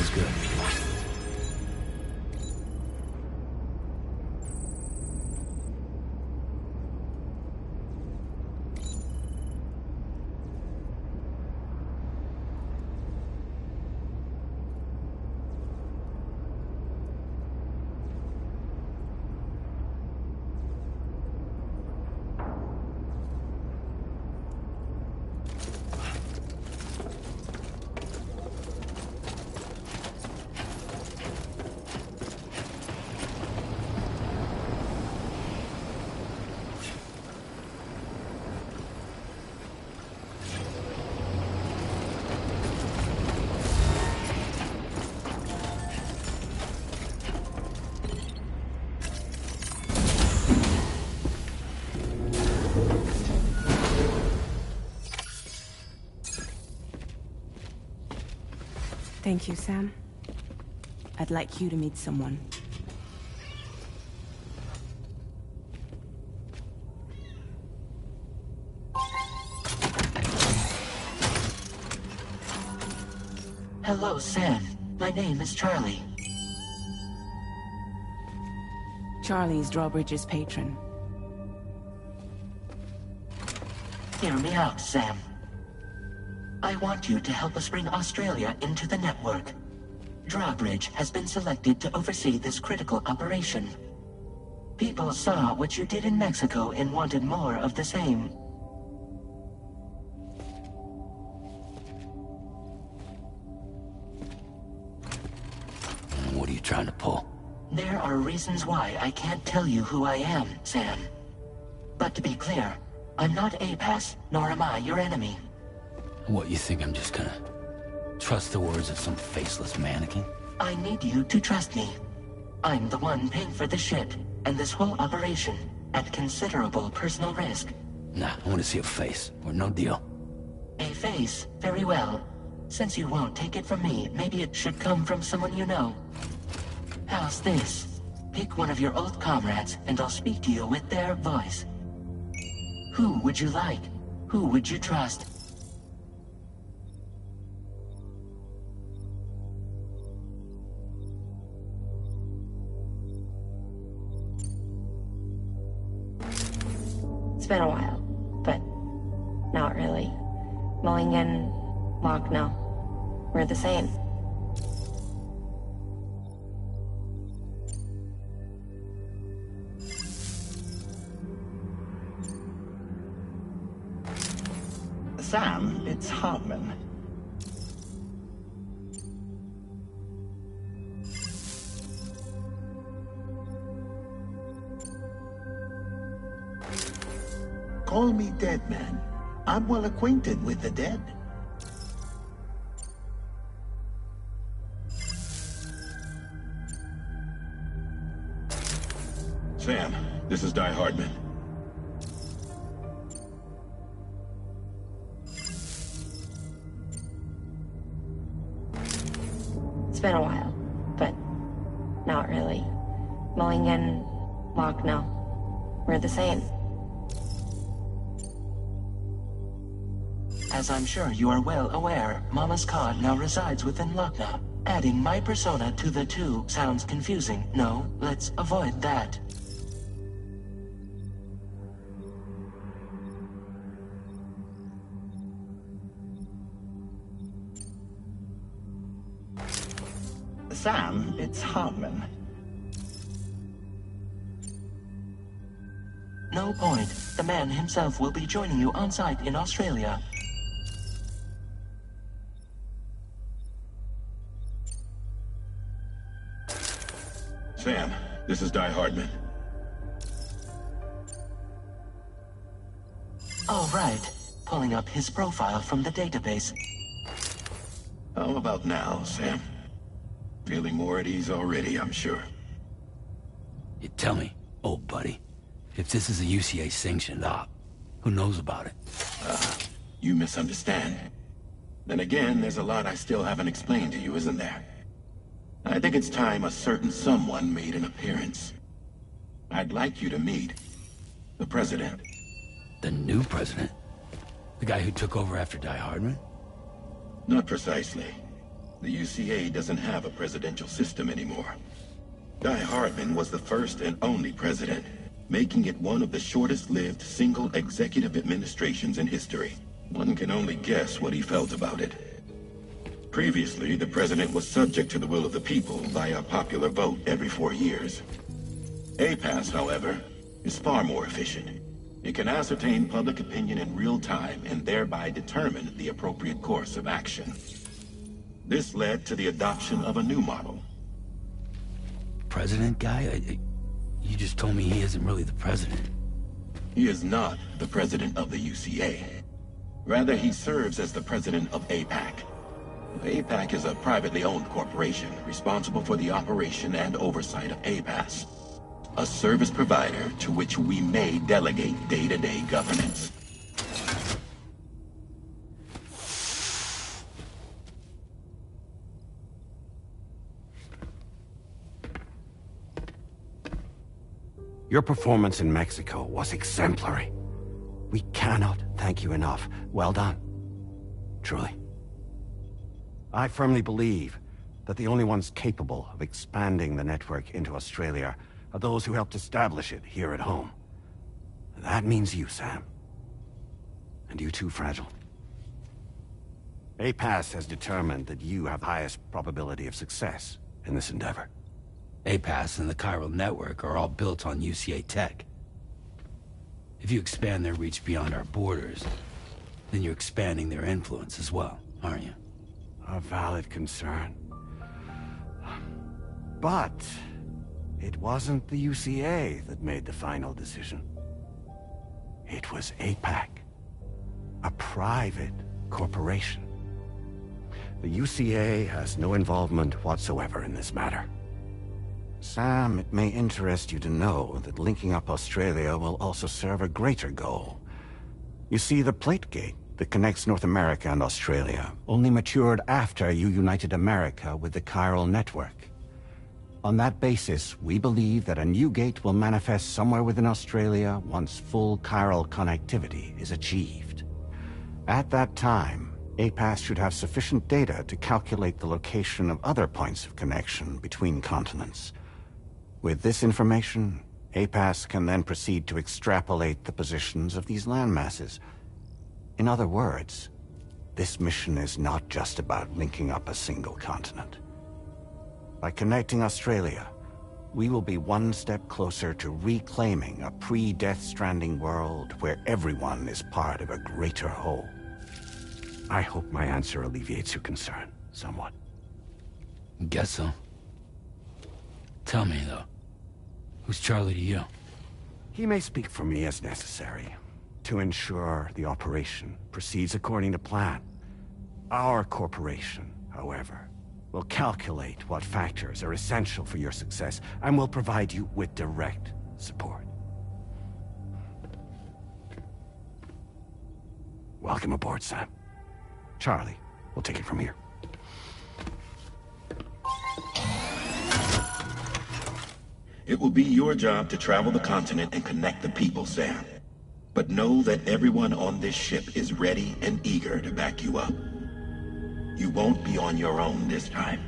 is good. Thank you, Sam. I'd like you to meet someone. Hello, Sam. My name is Charlie. Charlie's Drawbridge's patron. Hear me out, Sam. I want you to help us bring Australia into the network. Drawbridge has been selected to oversee this critical operation. People saw what you did in Mexico and wanted more of the same. What are you trying to pull? There are reasons why I can't tell you who I am, Sam. But to be clear, I'm not APAS, nor am I your enemy. What, you think I'm just gonna trust the words of some faceless mannequin? I need you to trust me. I'm the one paying for the shit, and this whole operation, at considerable personal risk. Nah, I want to see a face, or no deal. A face? Very well. Since you won't take it from me, maybe it should come from someone you know. How's this? Pick one of your old comrades, and I'll speak to you with their voice. Who would you like? Who would you trust? It's been a while, but not really. Mulligan, Locke, no. We're the same. Sam, it's Hartman. Call me dead man. I'm well acquainted with the dead. Sam, this is Die Hardman. It's been a while, but not really. Mulligan, Locke, no. We're the same. As I'm sure you are well aware, Mama's Cod now resides within Lochna. Adding my persona to the two sounds confusing. No, let's avoid that. Sam, it's Hartman. No point. The man himself will be joining you on site in Australia. Sam, this is Die Hardman. All right. Pulling up his profile from the database. How about now, Sam? Feeling more at ease already, I'm sure. You tell me, old buddy, if this is a UCA-sanctioned op, who knows about it? You misunderstand. Then again, there's a lot I still haven't explained to you, isn't there? I think it's time a certain someone made an appearance. I'd like you to meet the president. The new president? The guy who took over after Die Hardman? Not precisely. The UCA doesn't have a presidential system anymore. Guy Hardman was the first and only president, making it one of the shortest-lived single executive administrations in history. One can only guess what he felt about it. Previously, the president was subject to the will of the people via popular vote every 4 years. APAS, however, is far more efficient. It can ascertain public opinion in real time and thereby determine the appropriate course of action. This led to the adoption of a new model. President guy? You just told me he isn't really the president. He is not the president of the UCA. Rather, he serves as the president of APAC. APAC is a privately owned corporation responsible for the operation and oversight of APAS, a service provider to which we may delegate day-to-day governance. Your performance in Mexico was exemplary. We cannot thank you enough. Well done. Truly. I firmly believe that the only ones capable of expanding the network into Australia are those who helped establish it here at home. That means you, Sam. And you too, Fragile. APAS has determined that you have the highest probability of success in this endeavor. APAS and the chiral network are all built on UCA tech. If you expand their reach beyond our borders, then you're expanding their influence as well, aren't you? A valid concern. But it wasn't the UCA that made the final decision. It was APAC, a private corporation. The UCA has no involvement whatsoever in this matter. Sam, it may interest you to know that linking up Australia will also serve a greater goal. You see, the plate gate that connects North America and Australia only matured after you united America with the chiral network. On that basis, we believe that a new gate will manifest somewhere within Australia once full chiral connectivity is achieved. At that time, APAS should have sufficient data to calculate the location of other points of connection between continents. With this information, APAS can then proceed to extrapolate the positions of these landmasses. In other words, this mission is not just about linking up a single continent. By connecting Australia, we will be one step closer to reclaiming a pre-Death Stranding world where everyone is part of a greater whole. I hope my answer alleviates your concern somewhat. Guess so. Tell me, though. Who's Charlie to you? He may speak for me as necessary, to ensure the operation proceeds according to plan. Our corporation, however, will calculate what factors are essential for your success, and will provide you with direct support. Welcome aboard, Sam. Charlie, we'll take it from here. It will be your job to travel the continent and connect the people, Sam. But know that everyone on this ship is ready and eager to back you up. You won't be on your own this time.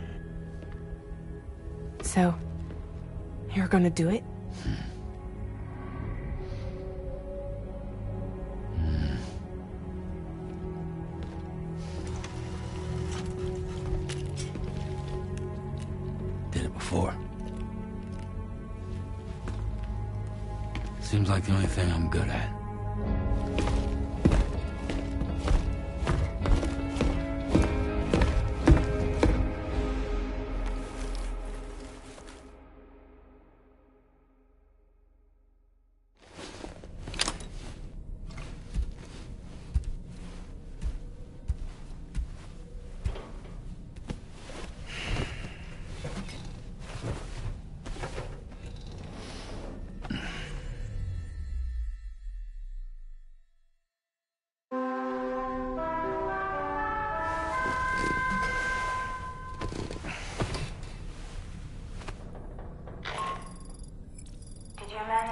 So, you're gonna do it? Did it before. Seems like the only thing I'm good at.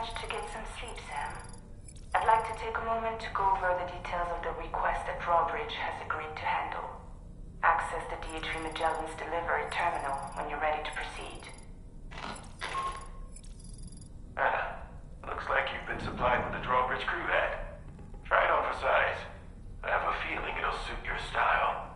To get some sleep, Sam. I'd like to take a moment to go over the details of the request that Drawbridge has agreed to handle. Access the DHV Magellan's delivery terminal when you're ready to proceed. Looks like you've been supplied with the drawbridge crew hat. Try it on for size. I have a feeling it'll suit your style.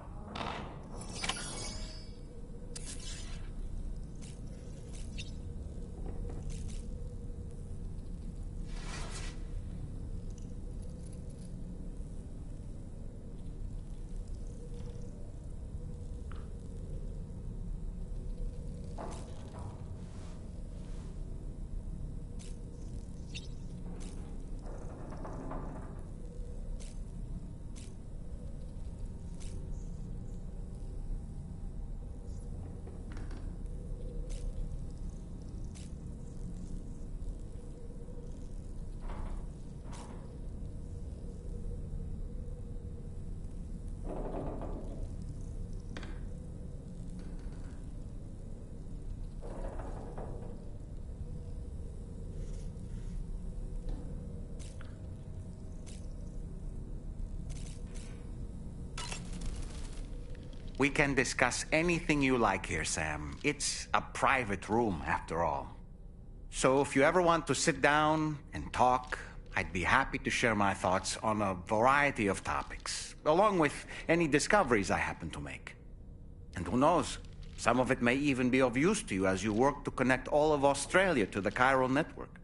We can discuss anything you like here, Sam. It's a private room, after all. So if you ever want to sit down and talk, I'd be happy to share my thoughts on a variety of topics, along with any discoveries I happen to make. And who knows, some of it may even be of use to you as you work to connect all of Australia to the chiral network.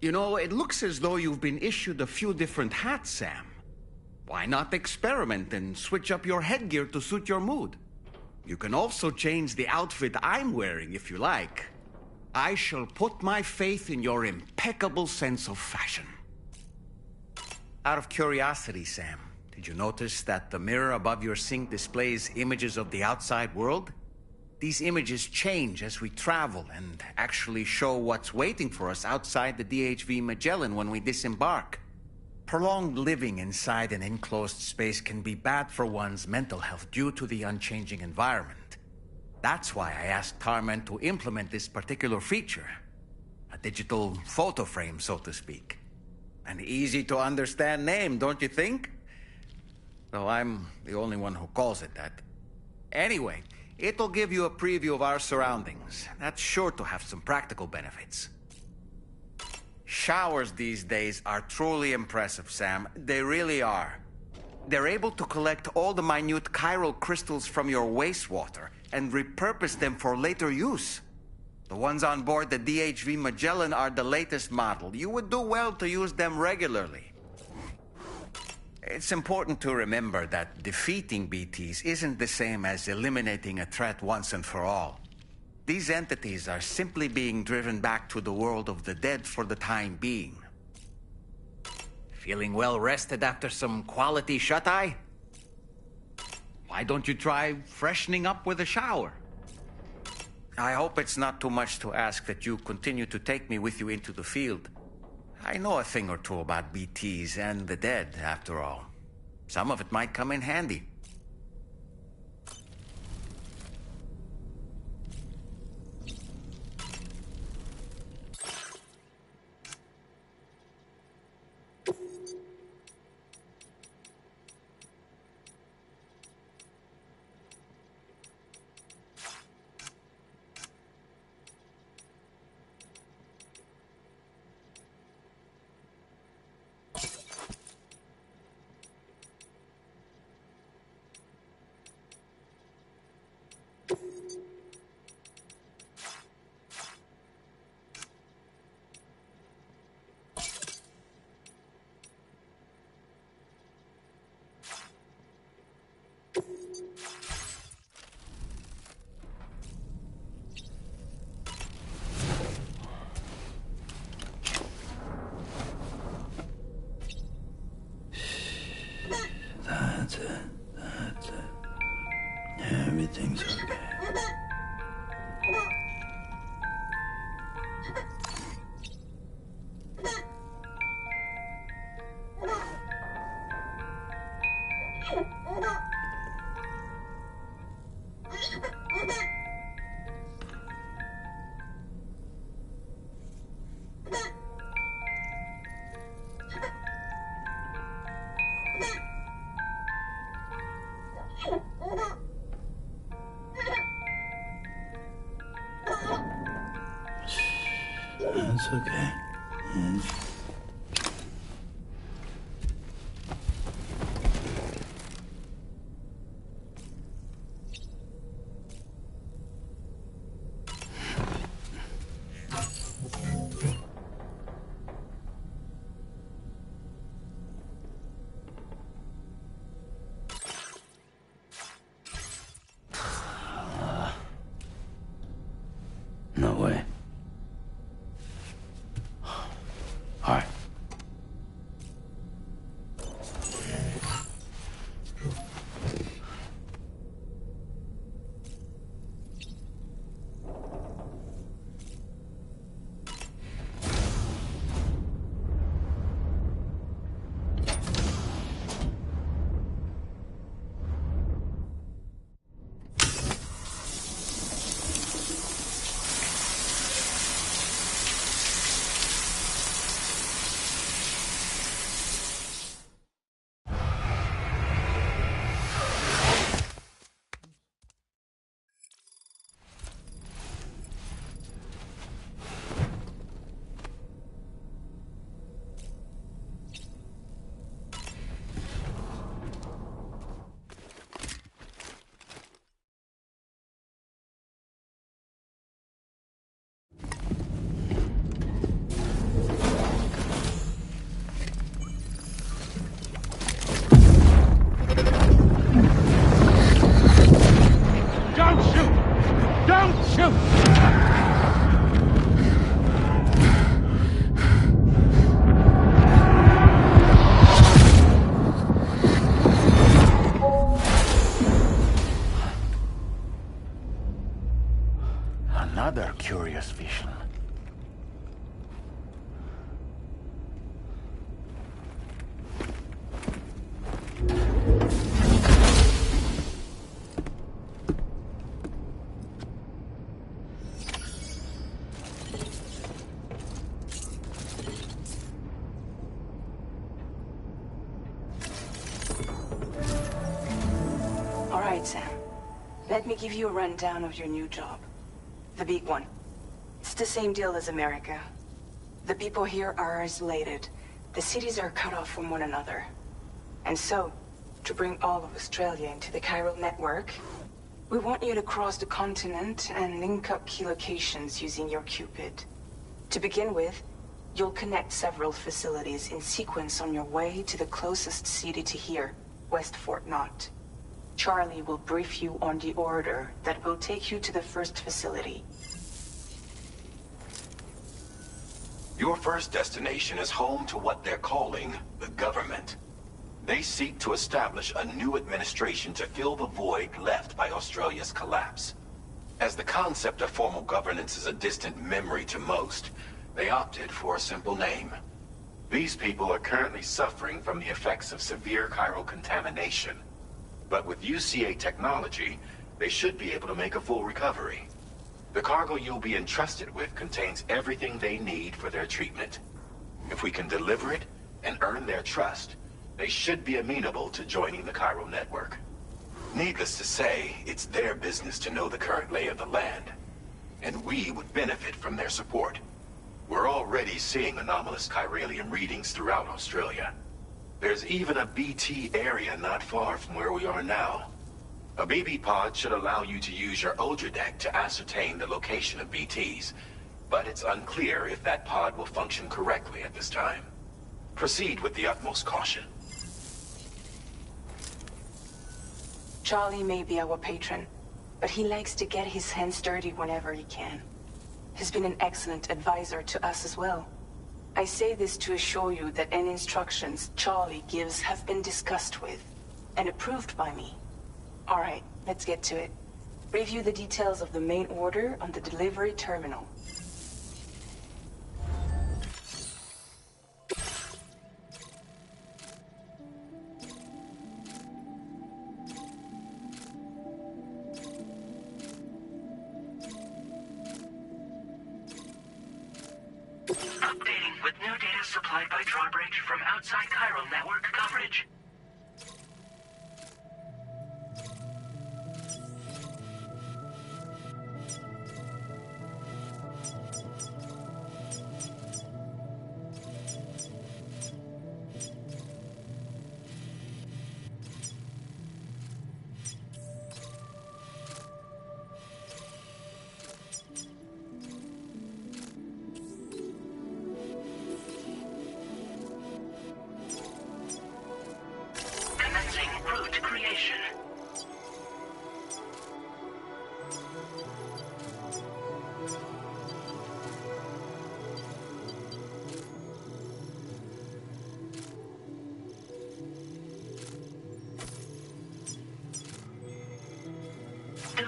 You know, it looks as though you've been issued a few different hats, Sam. Why not experiment and switch up your headgear to suit your mood? You can also change the outfit I'm wearing if you like. I shall put my faith in your impeccable sense of fashion. Out of curiosity, Sam, did you notice that the mirror above your sink displays images of the outside world? These images change as we travel and actually show what's waiting for us outside the DHV Magellan when we disembark. Prolonged living inside an enclosed space can be bad for one's mental health due to the unchanging environment. That's why I asked Tarman to implement this particular feature. A digital photo frame, so to speak. An easy-to-understand name, don't you think? Though I'm the only one who calls it that. Anyway, it'll give you a preview of our surroundings. That's sure to have some practical benefits. Showers these days are truly impressive, Sam. They really are. They're able to collect all the minute chiral crystals from your wastewater and repurpose them for later use. The ones on board the DHV Magellan are the latest model. You would do well to use them regularly. It's important to remember that defeating BTs isn't the same as eliminating a threat once and for all. These entities are simply being driven back to the world of the dead for the time being. Feeling well rested after some quality shut-eye? Why don't you try freshening up with a shower? I hope it's not too much to ask that you continue to take me with you into the field. I know a thing or two about BTs and the dead, after all. Some of it might come in handy. That's okay. No way. All right. Don't shoot! Don't shoot! Another curious vision. All right, Sam. Let me give you a rundown of your new job. The big one. It's the same deal as America. The people here are isolated. The cities are cut off from one another. And so, to bring all of Australia into the chiral network, we want you to cross the continent and link up key locations using your Cupid. To begin with, you'll connect several facilities in sequence on your way to the closest city to here, West Fort Knott. Charlie will brief you on the order that will take you to the first facility. Your first destination is home to what they're calling the government. They seek to establish a new administration to fill the void left by Australia's collapse. As the concept of formal governance is a distant memory to most, they opted for a simple name. These people are currently suffering from the effects of severe chiral contamination. But with UCA technology, they should be able to make a full recovery. The cargo you'll be entrusted with contains everything they need for their treatment. If we can deliver it and earn their trust, they should be amenable to joining the chiral network. Needless to say, it's their business to know the current lay of the land, and we would benefit from their support. We're already seeing anomalous chiralium readings throughout Australia. There's even a BT area not far from where we are now. A BB pod should allow you to use your Ultra deck to ascertain the location of BTs, but it's unclear if that pod will function correctly at this time. Proceed with the utmost caution. Charlie may be our patron, but he likes to get his hands dirty whenever he can. He's been an excellent advisor to us as well. I say this to assure you that any instructions Charlie gives have been discussed with and approved by me. All right, let's get to it. Review the details of the main order on the delivery terminal. Updating with new data supplied by Drawbridge from outside chiral network coverage.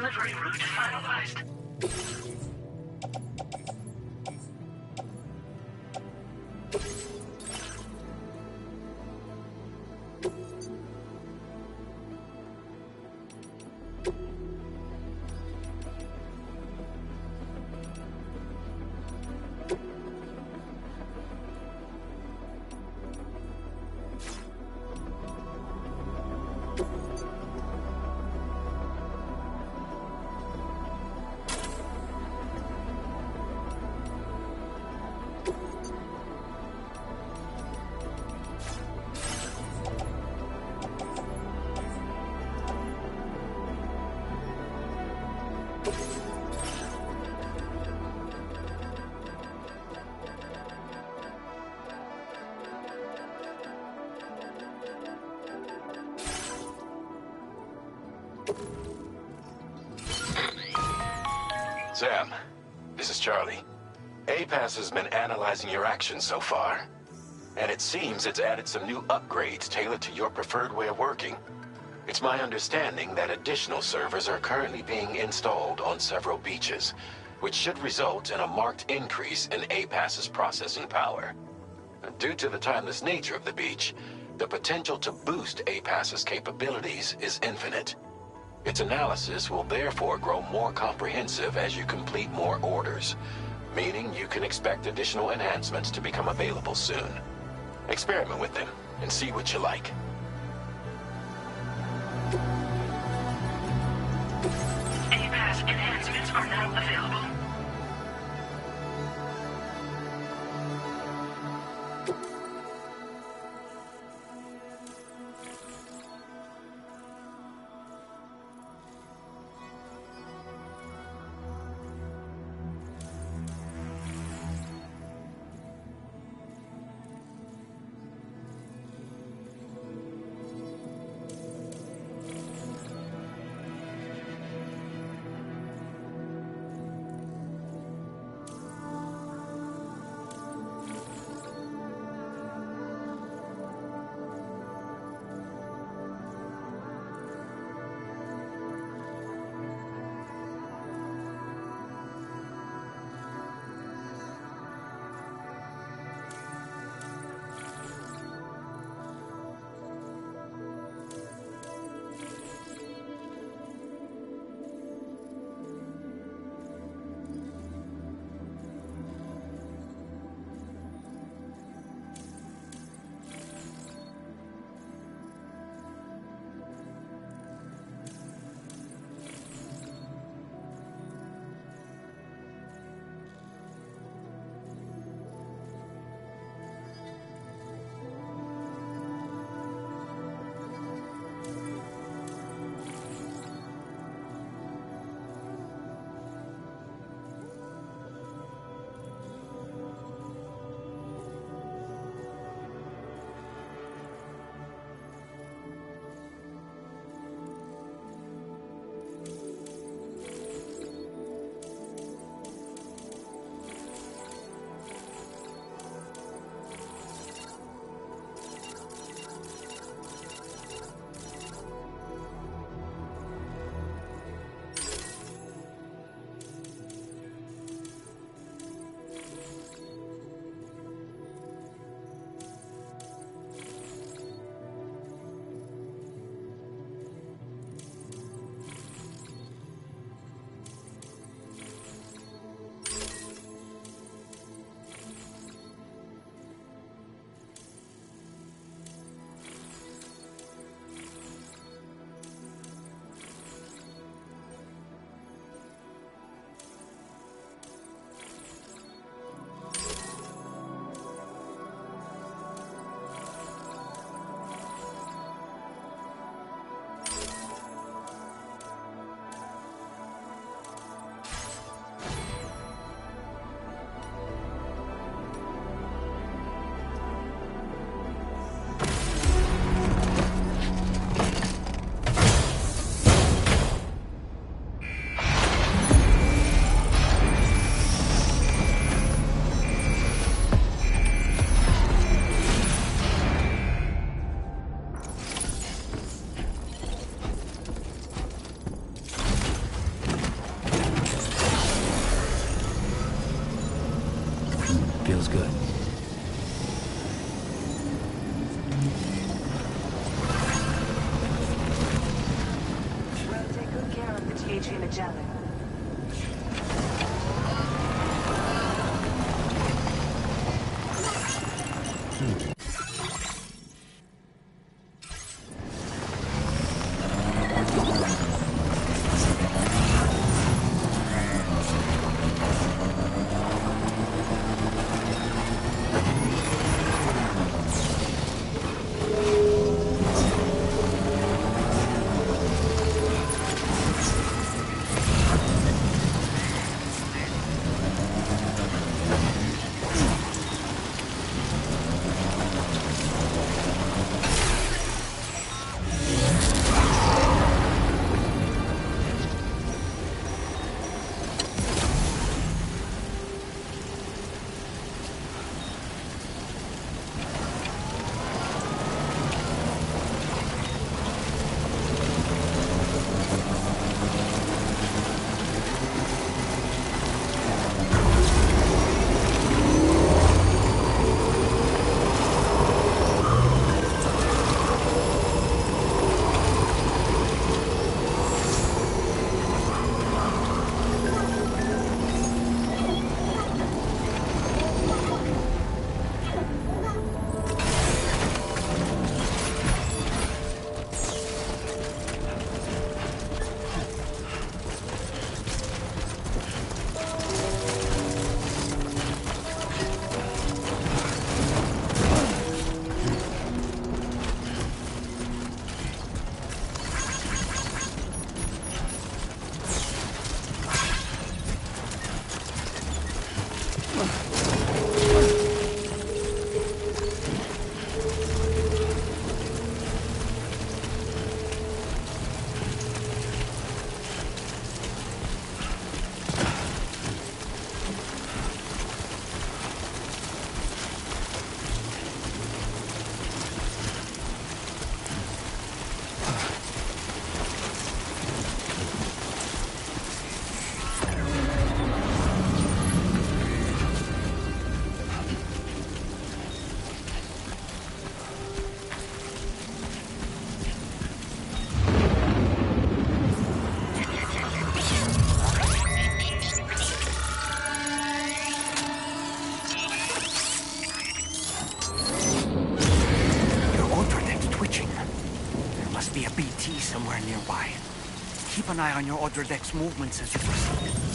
Delivery route finalized. Sam, this is Charlie. APAS has been analyzing your actions so far, and it seems it's added some new upgrades tailored to your preferred way of working. It's my understanding that additional servers are currently being installed on several beaches, which should result in a marked increase in APAS's processing power. Due to the timeless nature of the beach, the potential to boost APAS's capabilities is infinite. Its analysis will therefore grow more comprehensive as you complete more orders, meaning you can expect additional enhancements to become available soon. Experiment with them and see what you like. APAS enhancements are now available. Magellan. Somewhere nearby. Keep an eye on your other deck's movements as you proceed.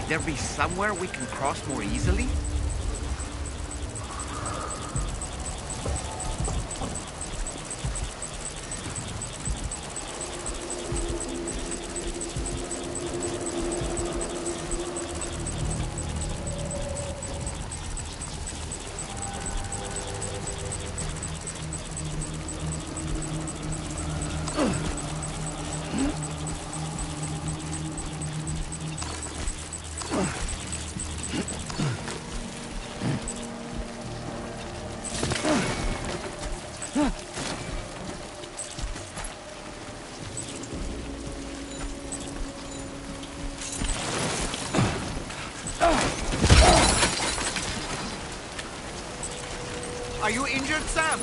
Might there be somewhere we can cross more easily? Are you injured, Sam?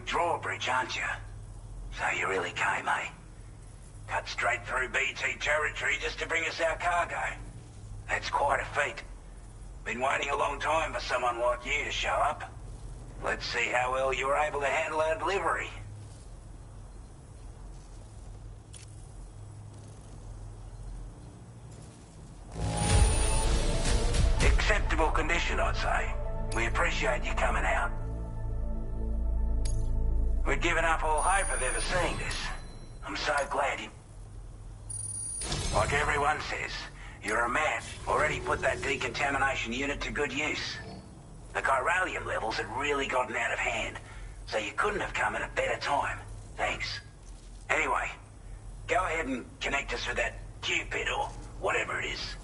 Drawbridge, aren't you? So you really came, eh? Cut straight through BT territory just to bring us our cargo. That's quite a feat. Been waiting a long time for someone like you to show up. Let's see how well you were able to handle our delivery. Acceptable condition, I'd say. We appreciate you coming out. We'd given up all hope of ever seeing this. I'm so glad you... Like everyone says, you're a man. Already put that decontamination unit to good use. The chiralium levels had really gotten out of hand, so you couldn't have come at a better time. Thanks. Anyway, go ahead and connect us with that Cupid or whatever it is.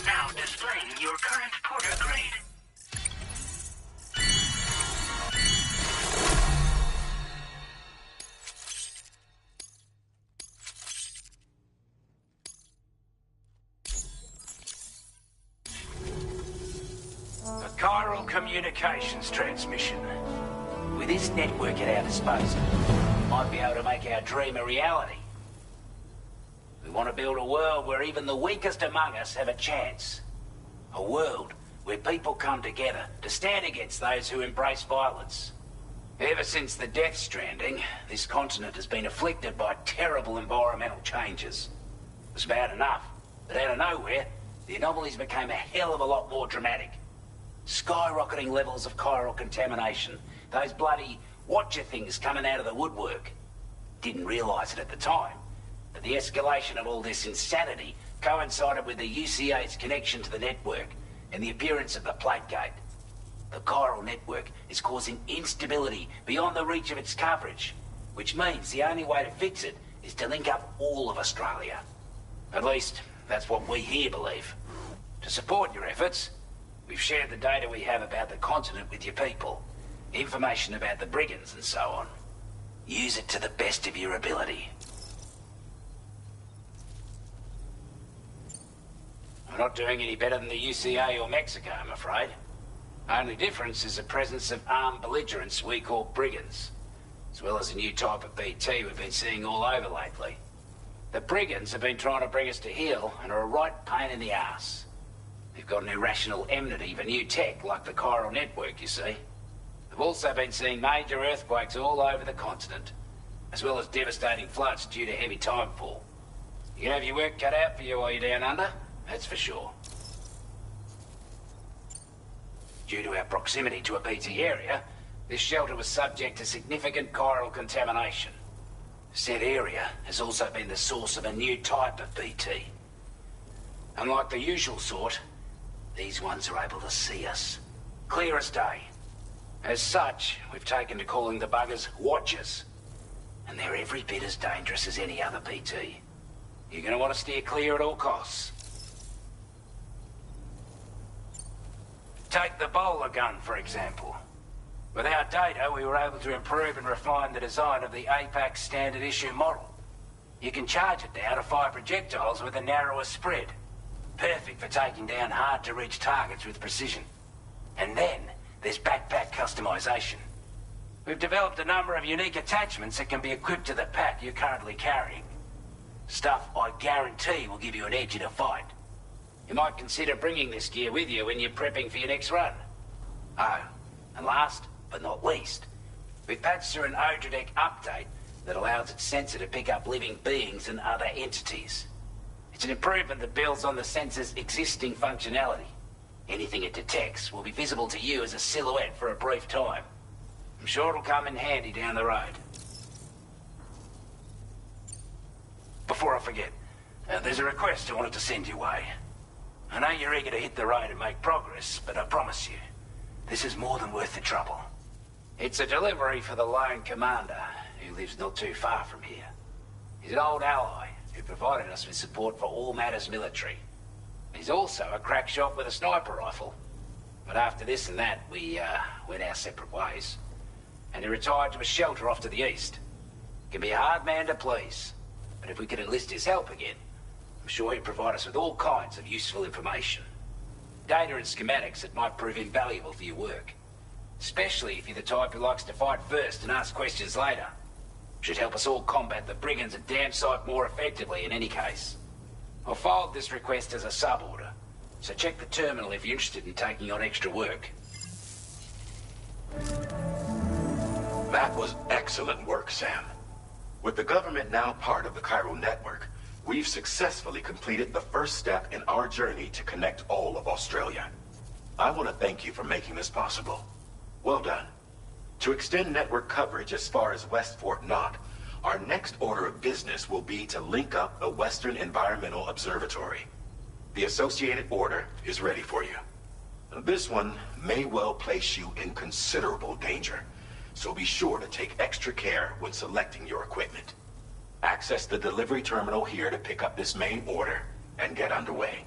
Now displaying your current porter grade. A chiral communications transmission. With this network at our disposal, we might be able to make our dream a reality. We want to build a world where even the weakest among us have a chance. A world where people come together to stand against those who embrace violence. Ever since the death stranding, this continent has been afflicted by terrible environmental changes. It was bad enough, but out of nowhere, the anomalies became a hell of a lot more dramatic. Skyrocketing levels of chiral contamination, those bloody watcher things coming out of the woodwork. Didn't realise it at the time, but the escalation of all this insanity coincided with the UCA's connection to the network and the appearance of the plate gate. The chiral network is causing instability beyond the reach of its coverage, which means the only way to fix it is to link up all of Australia. At least, that's what we here believe. To support your efforts, we've shared the data we have about the continent with your people, information about the brigands and so on. Use it to the best of your ability. We're not doing any better than the UCA or Mexico, I'm afraid. Only difference is the presence of armed belligerents we call brigands, as well as a new type of BT we've been seeing all over lately. The brigands have been trying to bring us to heel and are a right pain in the ass. They've got an irrational enmity for new tech like the chiral network, you see. They've also been seeing major earthquakes all over the continent, as well as devastating floods due to heavy timefall. You can have your work cut out for you while you're down under, that's for sure. Due to our proximity to a BT area, this shelter was subject to significant chiral contamination. Said area has also been the source of a new type of BT. Unlike the usual sort, these ones are able to see us. Clear as day. As such, we've taken to calling the buggers Watchers. And they're every bit as dangerous as any other BT. You're gonna want to steer clear at all costs. Take the bowler gun, for example. With our data, we were able to improve and refine the design of the APAC standard issue model. You can charge it now to fire projectiles with a narrower spread. Perfect for taking down hard-to-reach targets with precision. And then, there's backpack customization. We've developed a number of unique attachments that can be equipped to the pack you're currently carrying. Stuff I guarantee will give you an edge in a fight. You might consider bringing this gear with you when you're prepping for your next run. Oh, and last but not least, we've patched through an Odradek update that allows its sensor to pick up living beings and other entities. It's an improvement that builds on the sensor's existing functionality. Anything it detects will be visible to you as a silhouette for a brief time. I'm sure it'll come in handy down the road. Before I forget, there's a request I wanted to send your way. I know you're eager to hit the road and make progress, but I promise you, this is more than worth the trouble. It's a delivery for the lone commander, who lives not too far from here. He's an old ally who provided us with support for all matters military. He's also a crack shot with a sniper rifle. But after this and that, we went our separate ways. And he retired to a shelter off to the east. Can be a hard man to please, but if we could enlist his help again, I'm sure he'd provide us with all kinds of useful information. Data and schematics that might prove invaluable for your work. Especially if you're the type who likes to fight first and ask questions later. Should help us all combat the brigands a damn sight more effectively in any case. I'll forward this request as a sub-order, so check the terminal if you're interested in taking on extra work. That was excellent work, Sam. With the government now part of the chiral network, we've successfully completed the first step in our journey to connect all of Australia. I want to thank you for making this possible. Well done. To extend network coverage as far as West Fort Knott, our next order of business will be to link up the Western Environmental Observatory. The associated order is ready for you. This one may well place you in considerable danger, so be sure to take extra care when selecting your equipment. Access the delivery terminal here to pick up this main order and get underway.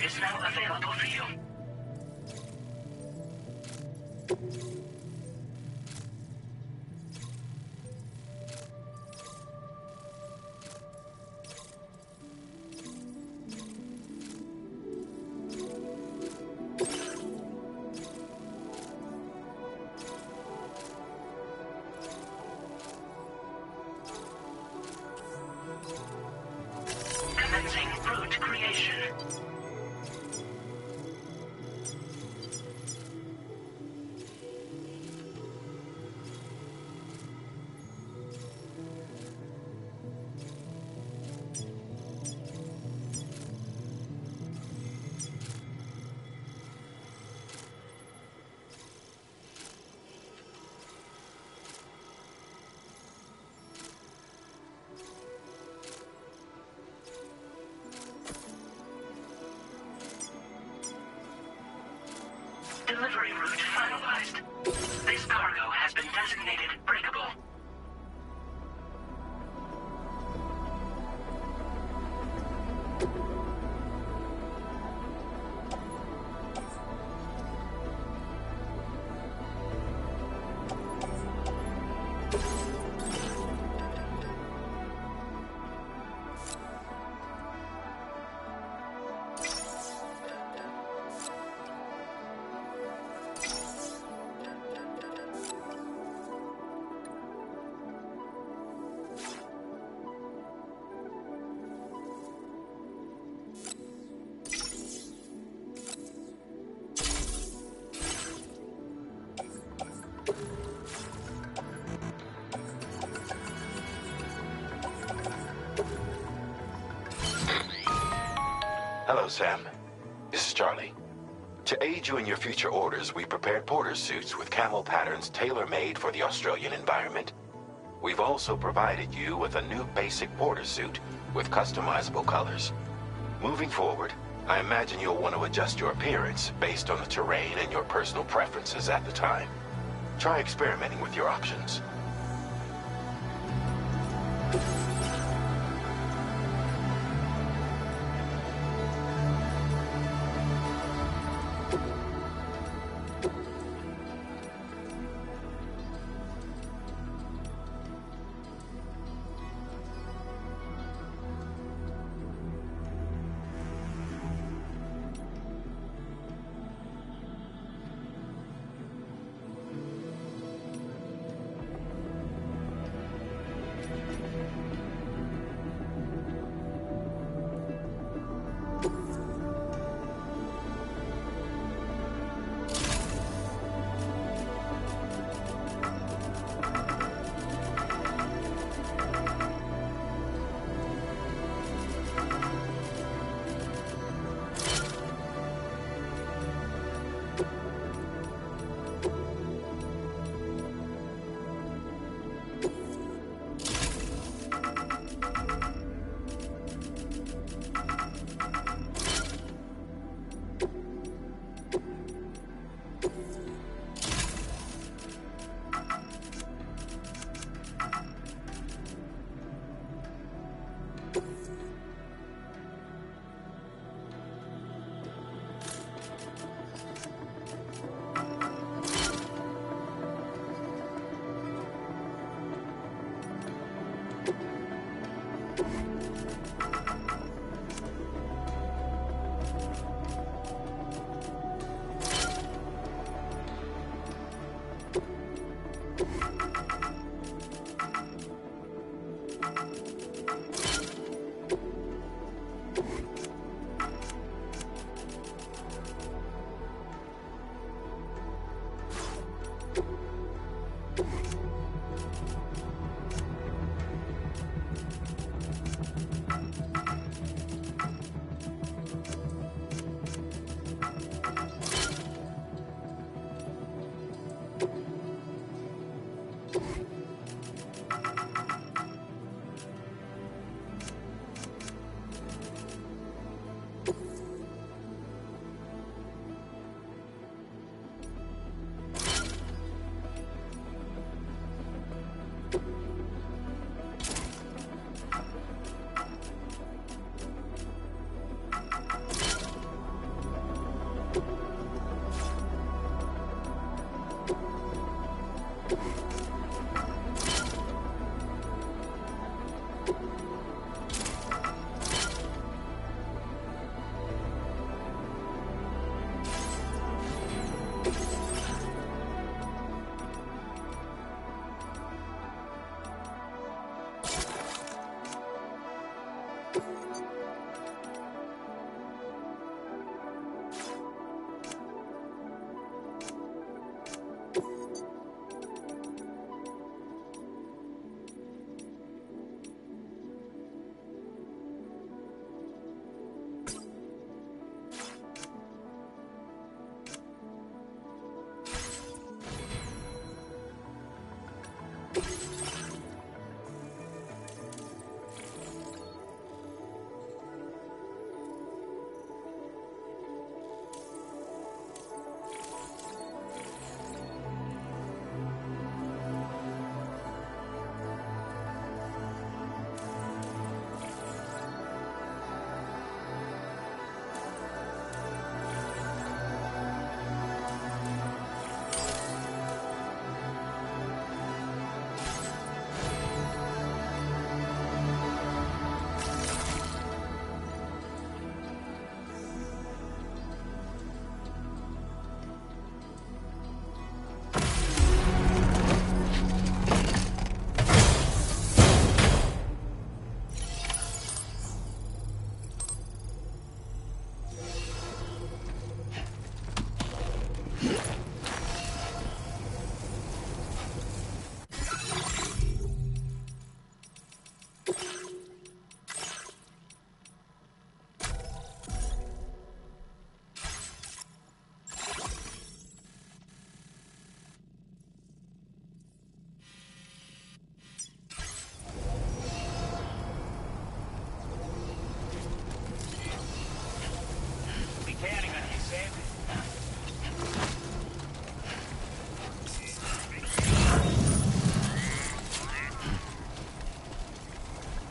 is now available for you. Commencing route creation. Delivery route finalized. This cargo has been designated breakable. Hello, Sam. This is Charlie. To aid you in your future orders, we prepared porter suits with camel patterns tailor-made for the Australian environment. We've also provided you with a new basic porter suit with customizable colors. Moving forward, I imagine you'll want to adjust your appearance based on the terrain and your personal preferences at the time. Try experimenting with your options.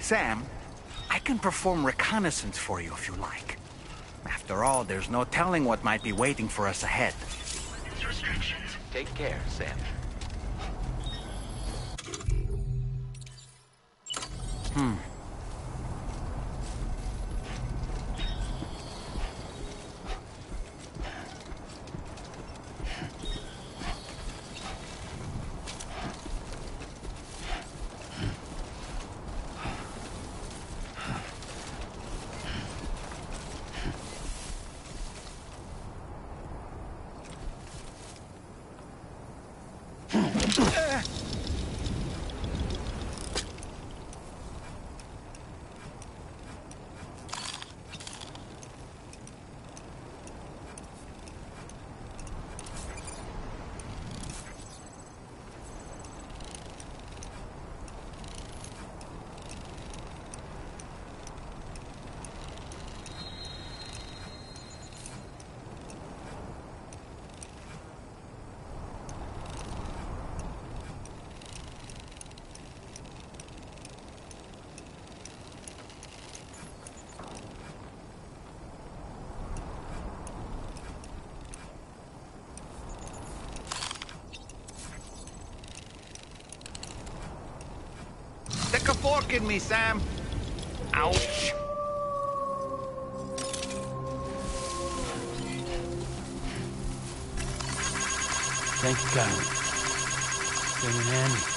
Sam, I can perform reconnaissance for you if you like. After all, there's no telling what might be waiting for us ahead. Take care, Sam. Stick a fork in me, Sam. Ouch. Thank you, Kylie. Came in handy.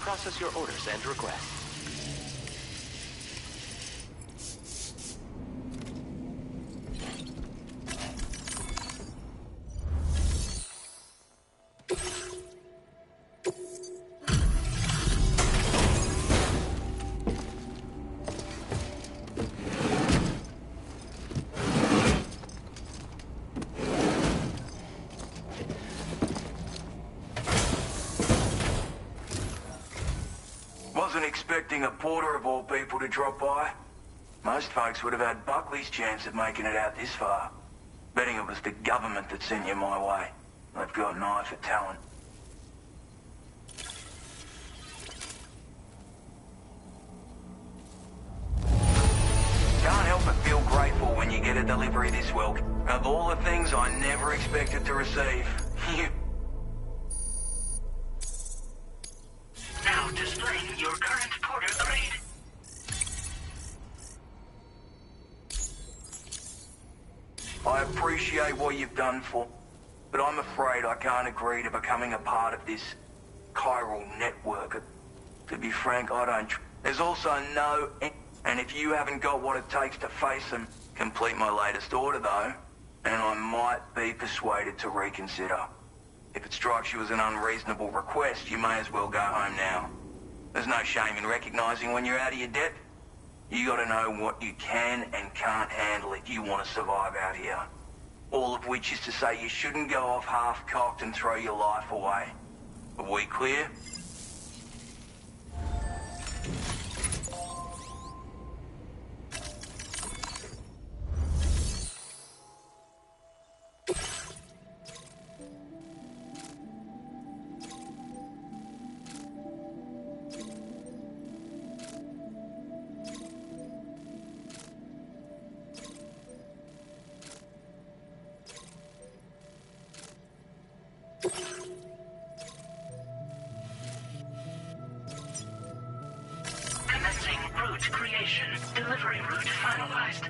Process your orders and requests. Wasn't expecting a porter of all people to drop by. Most folks would have had Buckley's chance of making it out this far. Betting it was the government that sent you my way. They've got an eye for talent. Can't help but feel grateful when you get a delivery this well. Of all the things I never expected to receive, you... Now displaying your current porter grade. I appreciate what you've done for, but I'm afraid I can't agree to becoming a part of this chiral network. To be frank, I don't... There's also no... And if you haven't got what it takes to face them, complete my latest order though, and I might be persuaded to reconsider. If it strikes you as an unreasonable request, you may as well go home now. There's no shame in recognizing when you're out of your depth. You gotta know what you can and can't handle if you want to survive out here. All of which is to say you shouldn't go off half-cocked and throw your life away. Are we clear? Commencing route creation. Delivery route finalized.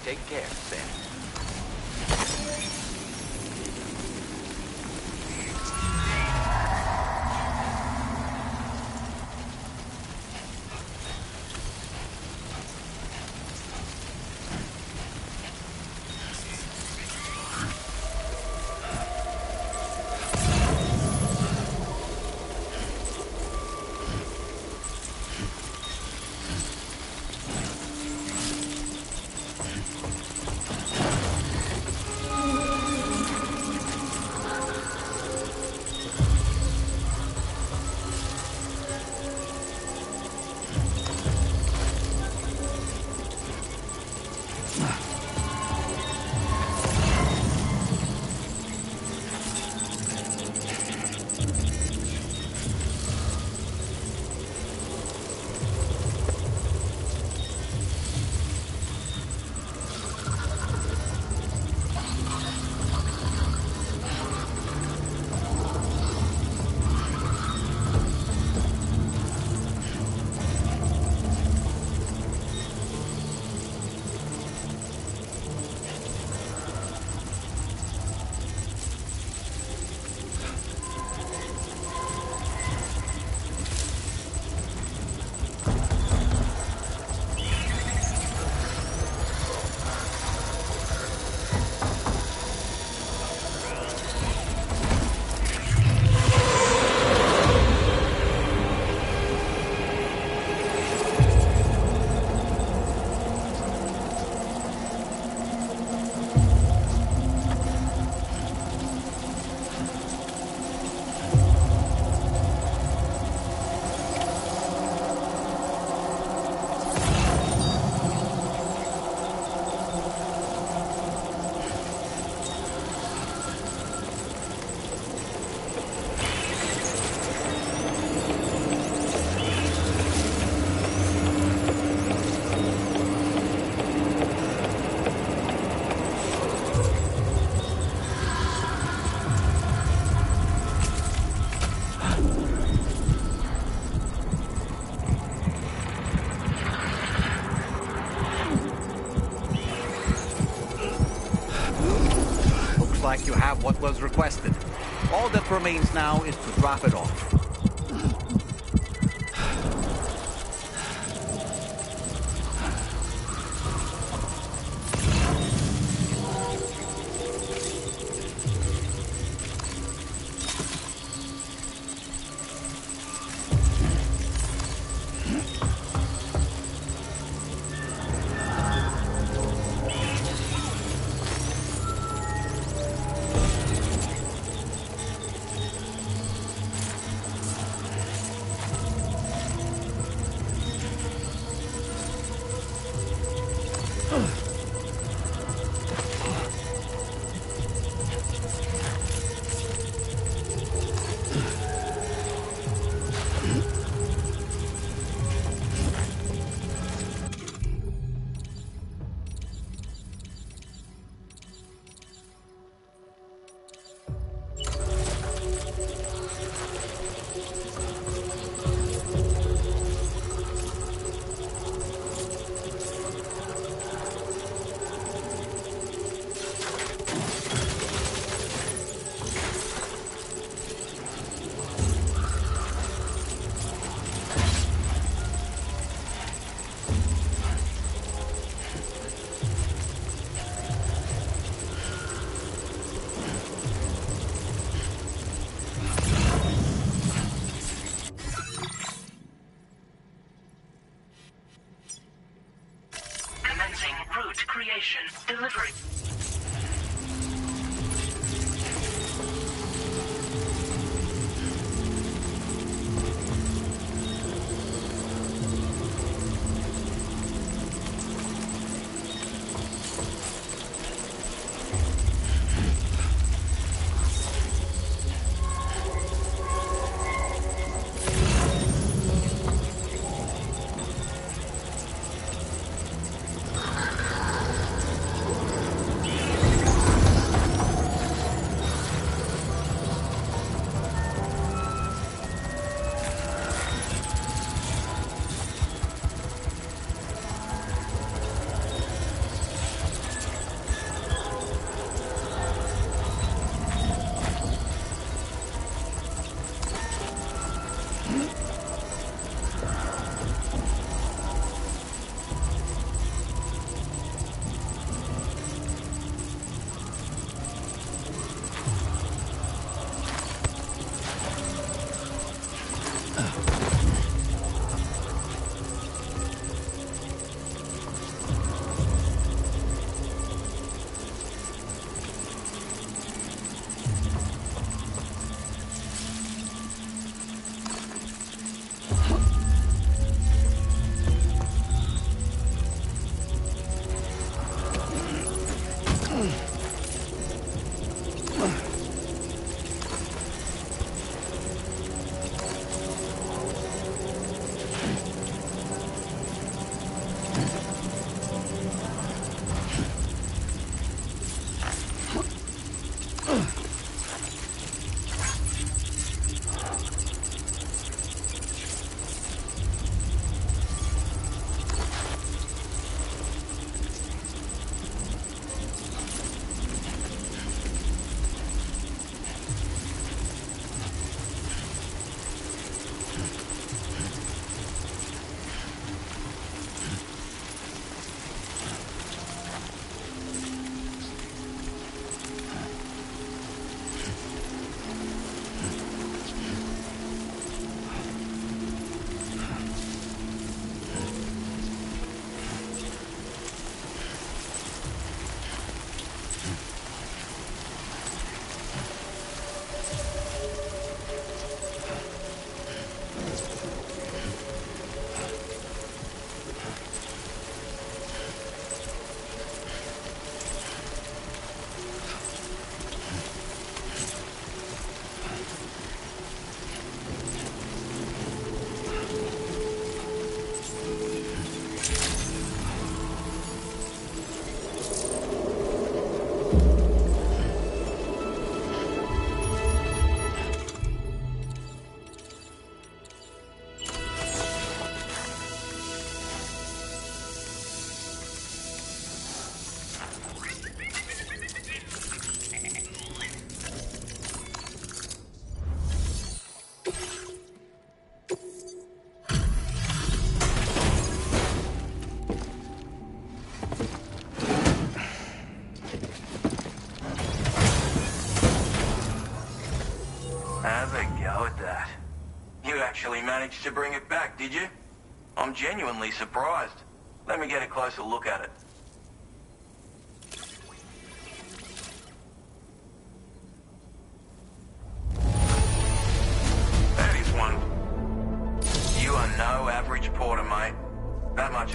Take care, Sam. have what was requested. All that remains now is to drop it off. Route creation. Delivery. Have a go at that. You actually managed to bring it back, did you? I'm genuinely surprised. Let me get a closer look at it. That is one. You are no average porter, mate. That much.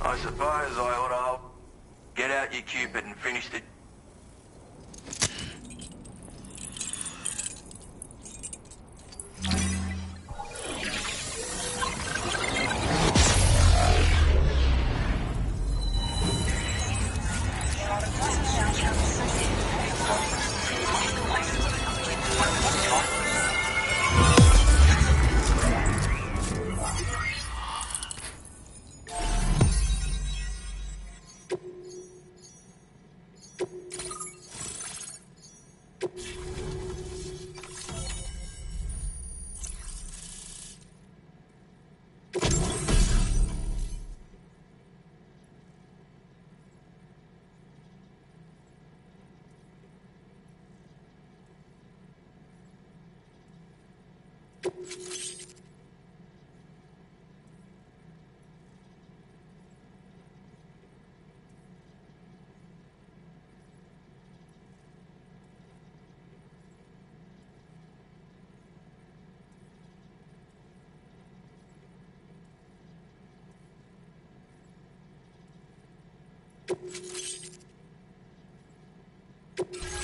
I suppose I ought to get out your Cupid and finish the...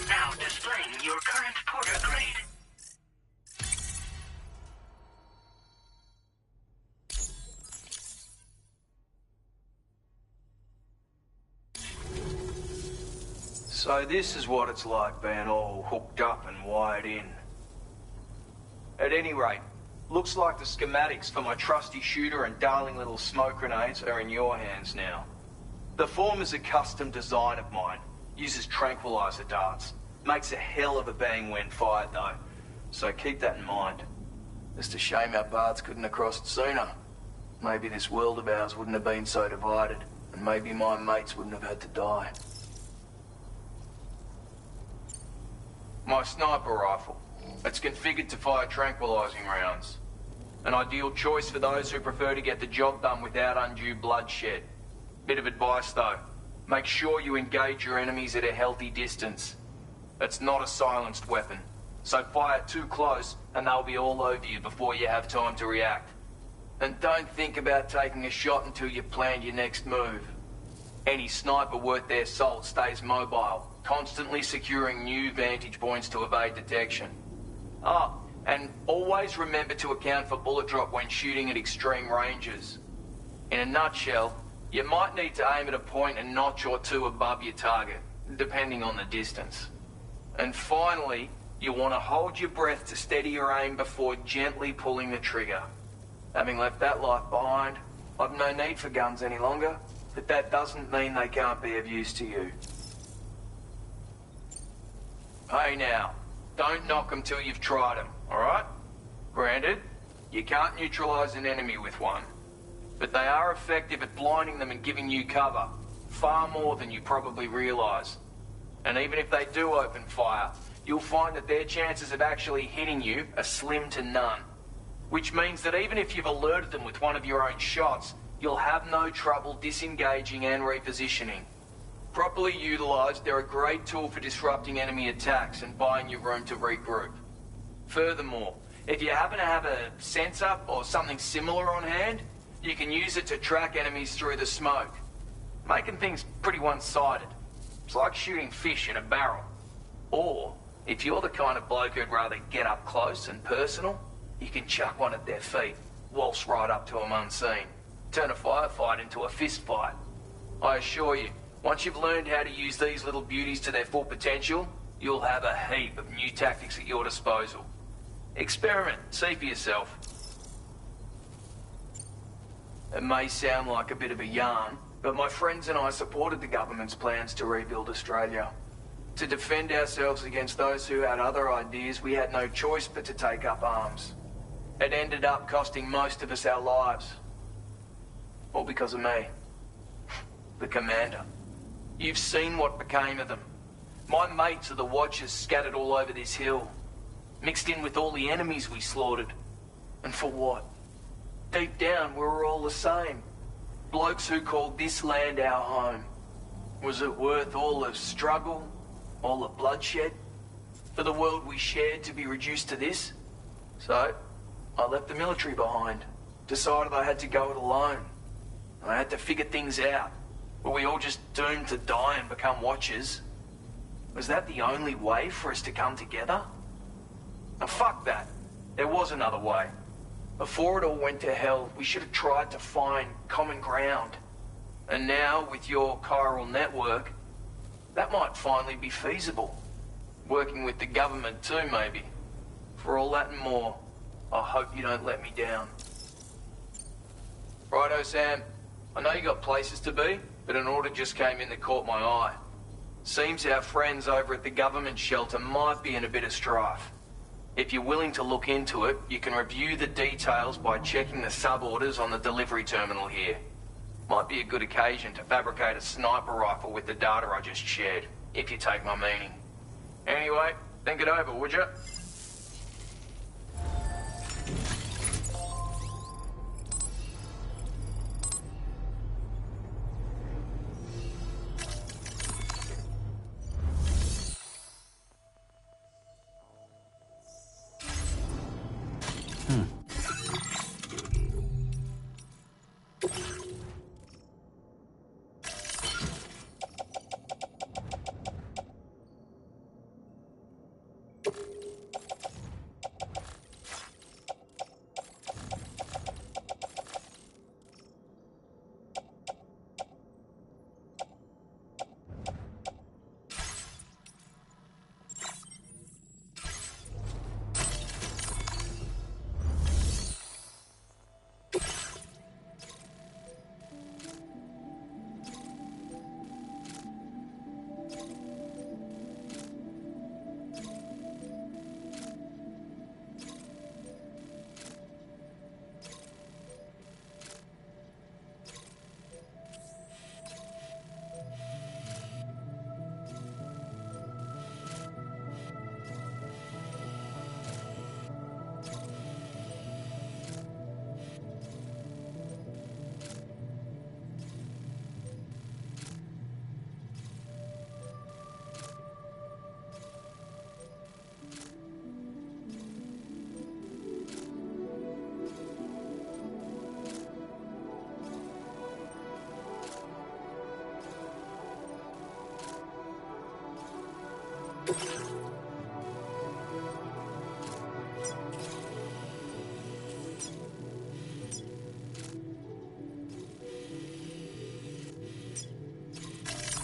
Now displaying your current porter grade. So this is what it's like being all hooked up and wired in. At any rate, looks like the schematics for my trusty shooter and darling little smoke grenades are in your hands now. The form is a custom design of mine. Uses tranquilizer darts. Makes a hell of a bang when fired though. So keep that in mind. It's a shame our paths couldn't have crossed sooner. Maybe this world of ours wouldn't have been so divided, and maybe my mates wouldn't have had to die. My sniper rifle. It's configured to fire tranquilizing rounds. An ideal choice for those who prefer to get the job done without undue bloodshed. Bit of advice though. Make sure you engage your enemies at a healthy distance. It's not a silenced weapon, so fire too close and they'll be all over you before you have time to react. And don't think about taking a shot until you've planned your next move. Any sniper worth their salt stays mobile, constantly securing new vantage points to evade detection. Oh, and always remember to account for bullet drop when shooting at extreme ranges. In a nutshell, you might need to aim at a point a notch or two above your target, depending on the distance. And finally, you want to hold your breath to steady your aim before gently pulling the trigger. Having left that life behind, I've no need for guns any longer, but that doesn't mean they can't be of use to you. Hey now, don't knock them till you've tried them, alright? Granted, you can't neutralize an enemy with one, but they are effective at blinding them and giving you cover, far more than you probably realize. And even if they do open fire, you'll find that their chances of actually hitting you are slim to none. Which means that even if you've alerted them with one of your own shots, you'll have no trouble disengaging and repositioning. Properly utilized, they're a great tool for disrupting enemy attacks and buying you room to regroup. Furthermore, if you happen to have a sensor or something similar on hand, you can use it to track enemies through the smoke, making things pretty one-sided. It's like shooting fish in a barrel. Or, if you're the kind of bloke who'd rather get up close and personal, you can chuck one at their feet, waltz right up to them unseen, turn a firefight into a fist fight. I assure you, once you've learned how to use these little beauties to their full potential, you'll have a heap of new tactics at your disposal. Experiment, see for yourself. It may sound like a bit of a yarn, but my friends and I supported the government's plans to rebuild Australia. To defend ourselves against those who had other ideas, we had no choice but to take up arms. It ended up costing most of us our lives. All because of me. The commander. You've seen what became of them. My mates are the Watchers scattered all over this hill, mixed in with all the enemies we slaughtered. And for what? Deep down, we were all the same. Blokes who called this land our home. Was it worth all the struggle, all the bloodshed, for the world we shared to be reduced to this? So, I left the military behind. Decided I had to go it alone. I had to figure things out. Were we all just doomed to die and become Watchers? Was that the only way for us to come together? And fuck that. There was another way. Before it all went to hell, we should have tried to find common ground. And now, with your chiral network, that might finally be feasible. Working with the government too, maybe. For all that and more, I hope you don't let me down. Righto, Sam. I know you got places to be, but an order just came in that caught my eye. Seems our friends over at the government shelter might be in a bit of strife. If you're willing to look into it, you can review the details by checking the sub-orders on the delivery terminal here. Might be a good occasion to fabricate a sniper rifle with the data I just shared, if you take my meaning. Anyway, think it over, would you?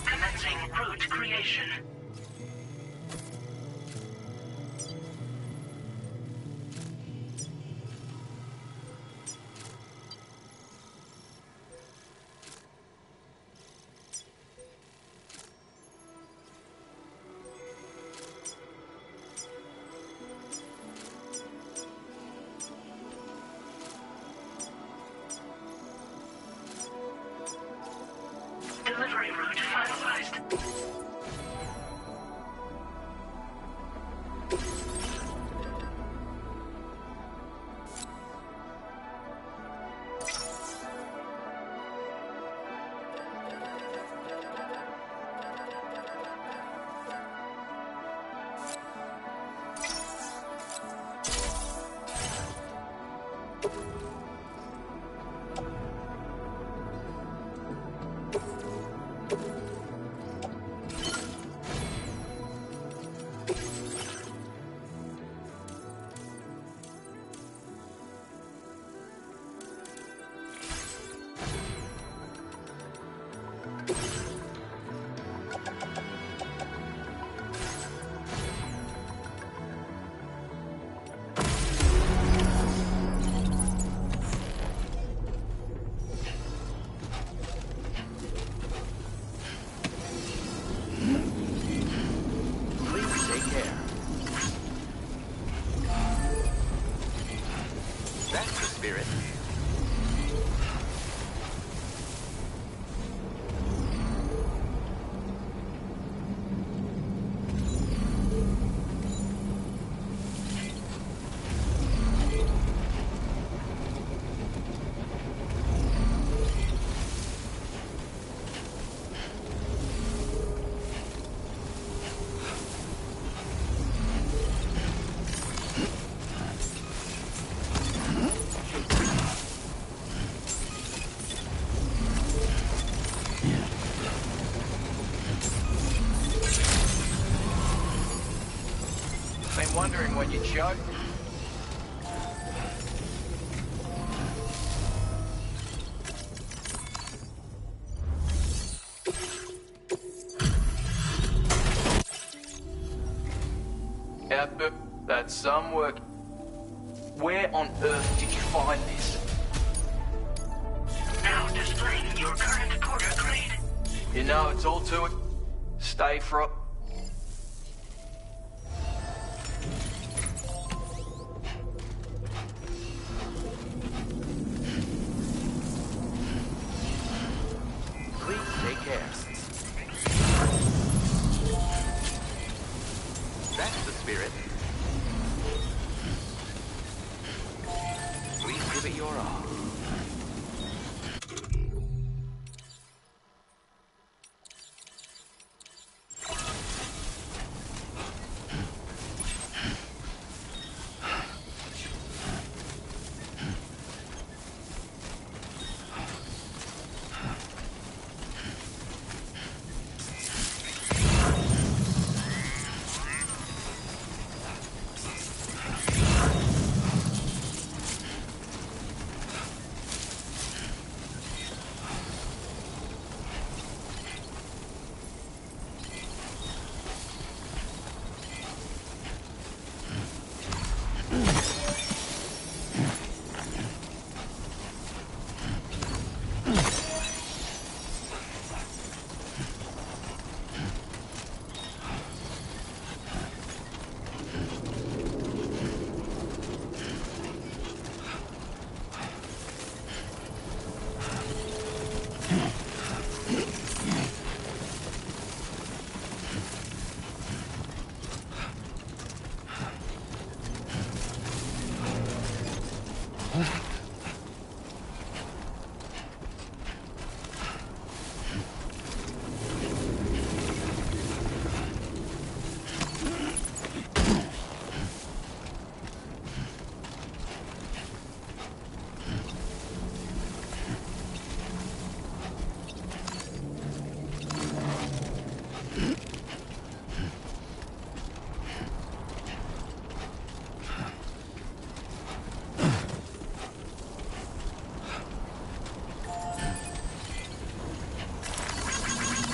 Commencing route creation. Delivery route finalized. wondering when you'd show. Output, that's some work. Where on earth did you find this? Now displaying your current porter grade. You know, it's all to it. Stay for it. Please take care. That's the spirit. Please give it your all.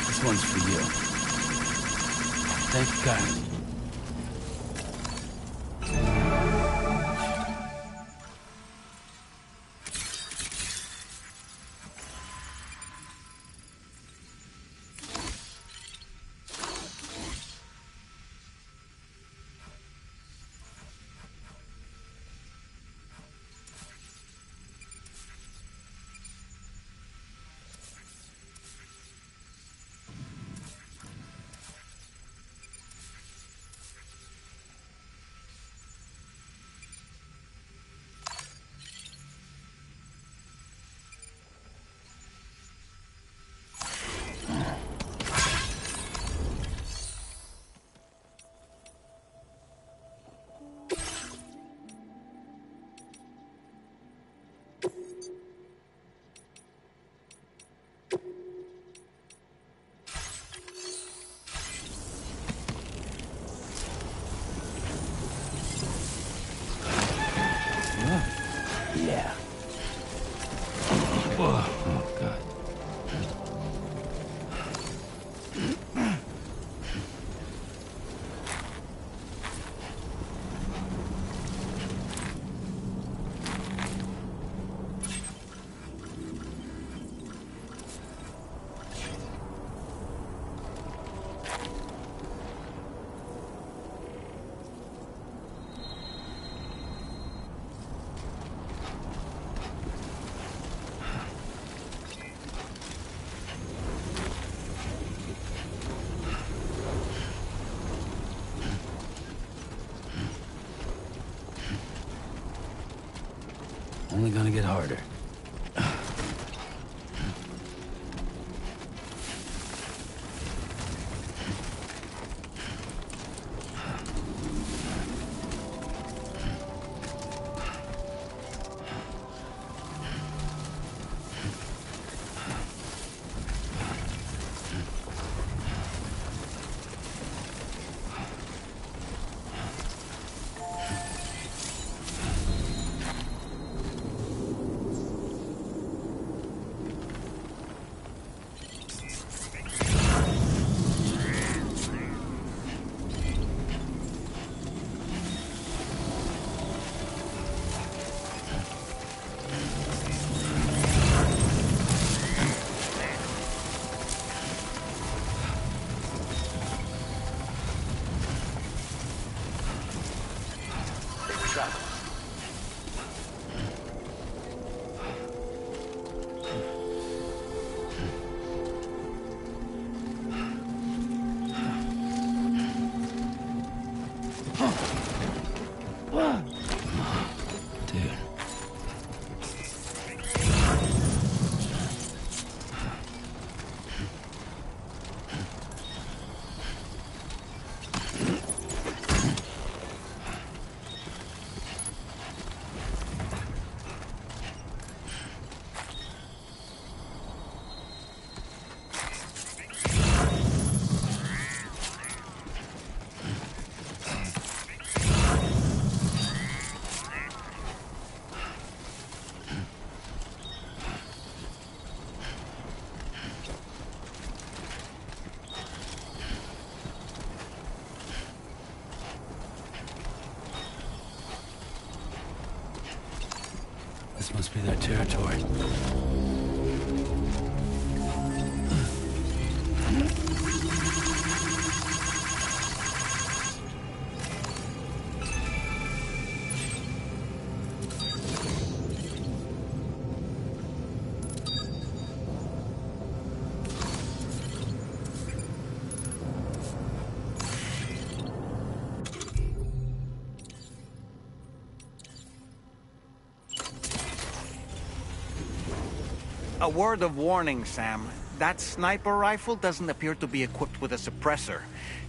This one's for you. Thank you kindly. Yeah. Oh, God. Only gonna get harder. up. This must be their territory. A word of warning, Sam. That sniper rifle doesn't appear to be equipped with a suppressor,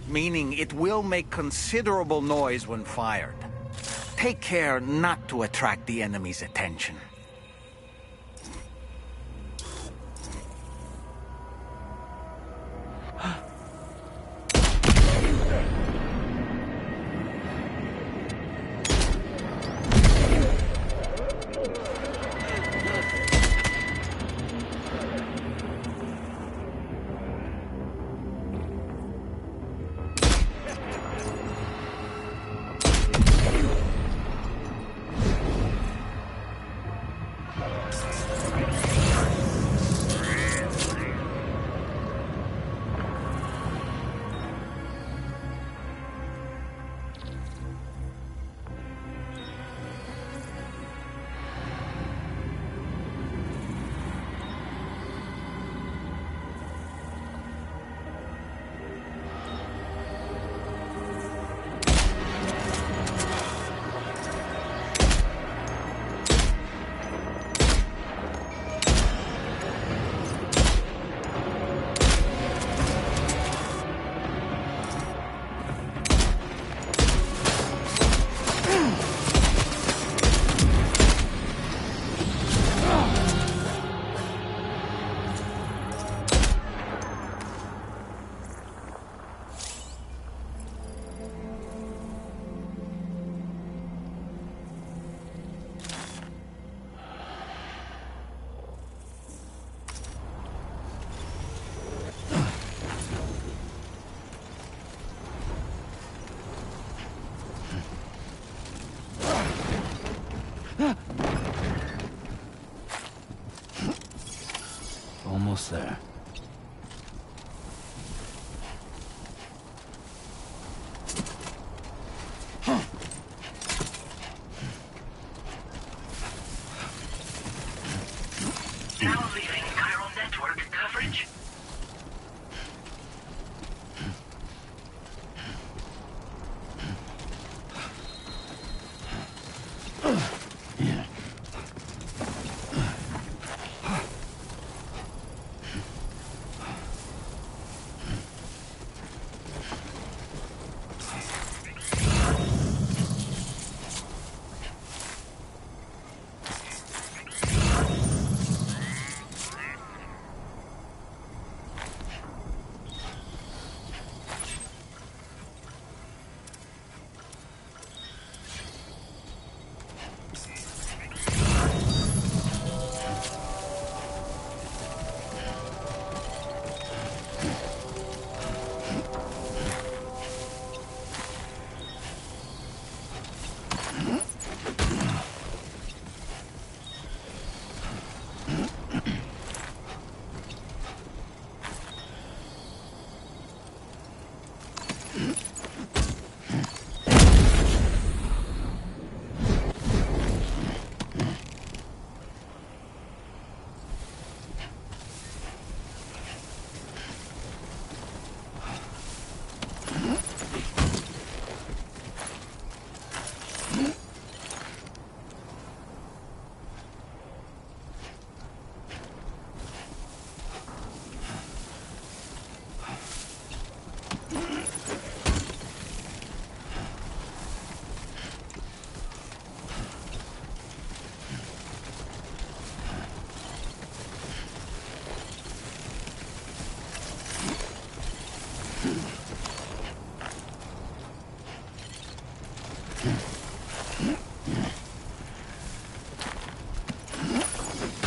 meaning it will make considerable noise when fired. Take care not to attract the enemy's attention. Almost there. Now leaving chiral network coverage.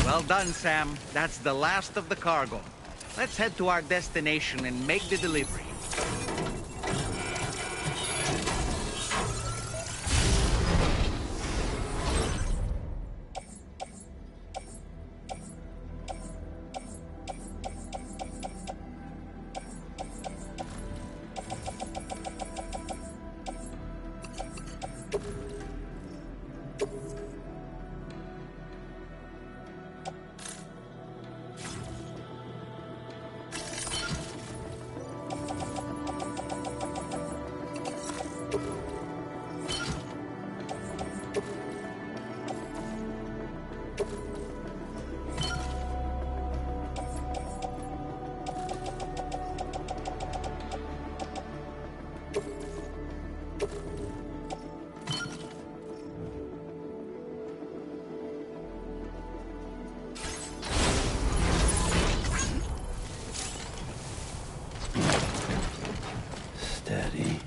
Well done, Sam. That's the last of the cargo. Let's head to our destination and make the delivery. Steady.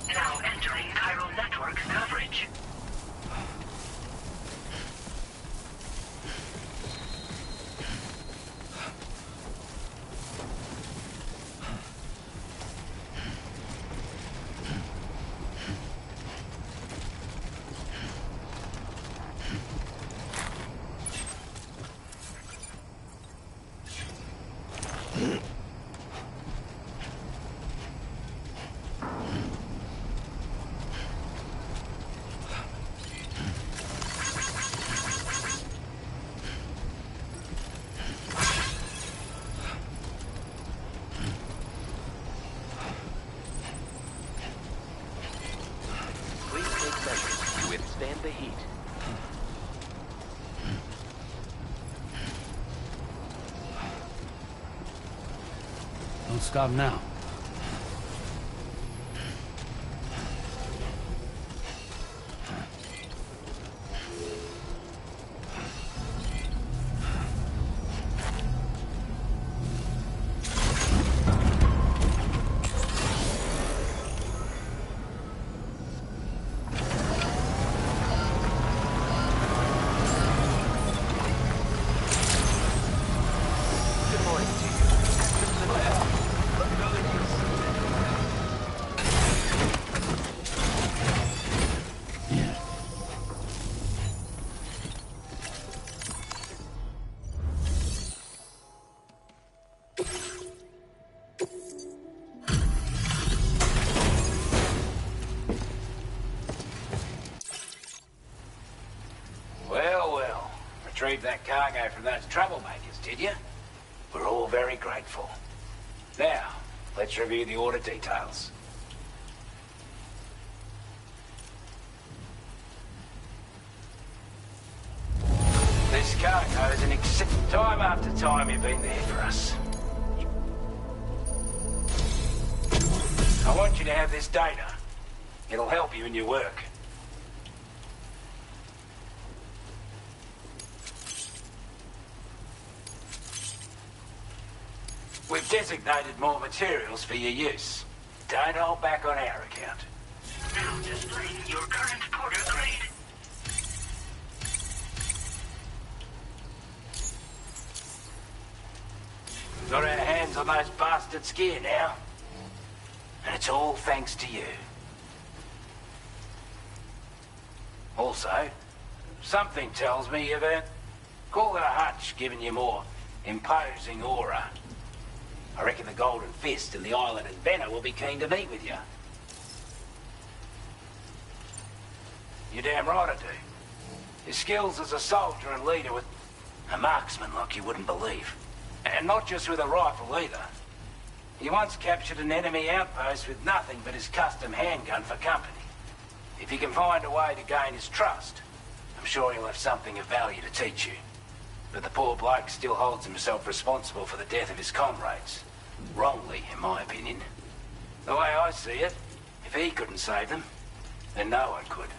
Now entering chiral network coverage. Please take measures to withstand the heat. Don't stop now. Good morning to you. Well, well. Retrieved that cargo from those troublemakers, did you? We're all very grateful. Now, let's review the order details. This cargo is an time after time you've been there for us. I want you to have this data. It'll help you in your work. We've designated more materials for your use. Don't hold back on our account. Now displaying your current porter grade. Got our hands on those bastards' gear now. it's all thanks to you. Also, something tells me you've call it a hunch, giving you more imposing aura. I reckon the Golden Fist and the Island Inventor will be keen to meet with you. You're damn right I do. His skills as a soldier and leader with a marksman like you wouldn't believe. And not just with a rifle either. He once captured an enemy outpost with nothing but his custom handgun for company. If you can find a way to gain his trust, I'm sure he'll have something of value to teach you. But the poor bloke still holds himself responsible for the death of his comrades. Wrongly, in my opinion. The way I see it, if he couldn't save them, then no one could.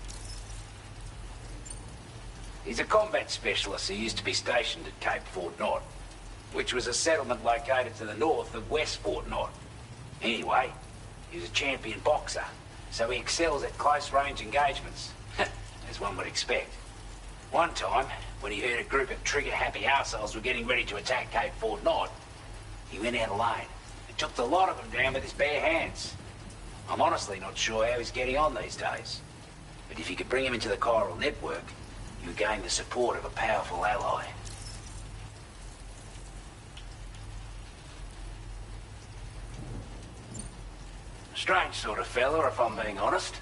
He's a combat specialist who used to be stationed at Cape Fort Knot, which was a settlement located to the north of West Fort Knot. Anyway, he was a champion boxer, so he excels at close-range engagements, as one would expect. One time, when he heard a group of trigger-happy arseholes were getting ready to attack Cape Fort Knot, he went out alone and took the lot of them down with his bare hands. I'm honestly not sure how he's getting on these days, but if you could bring him into the chiral network, you would gain the support of a powerful ally. Strange sort of fella, if I'm being honest.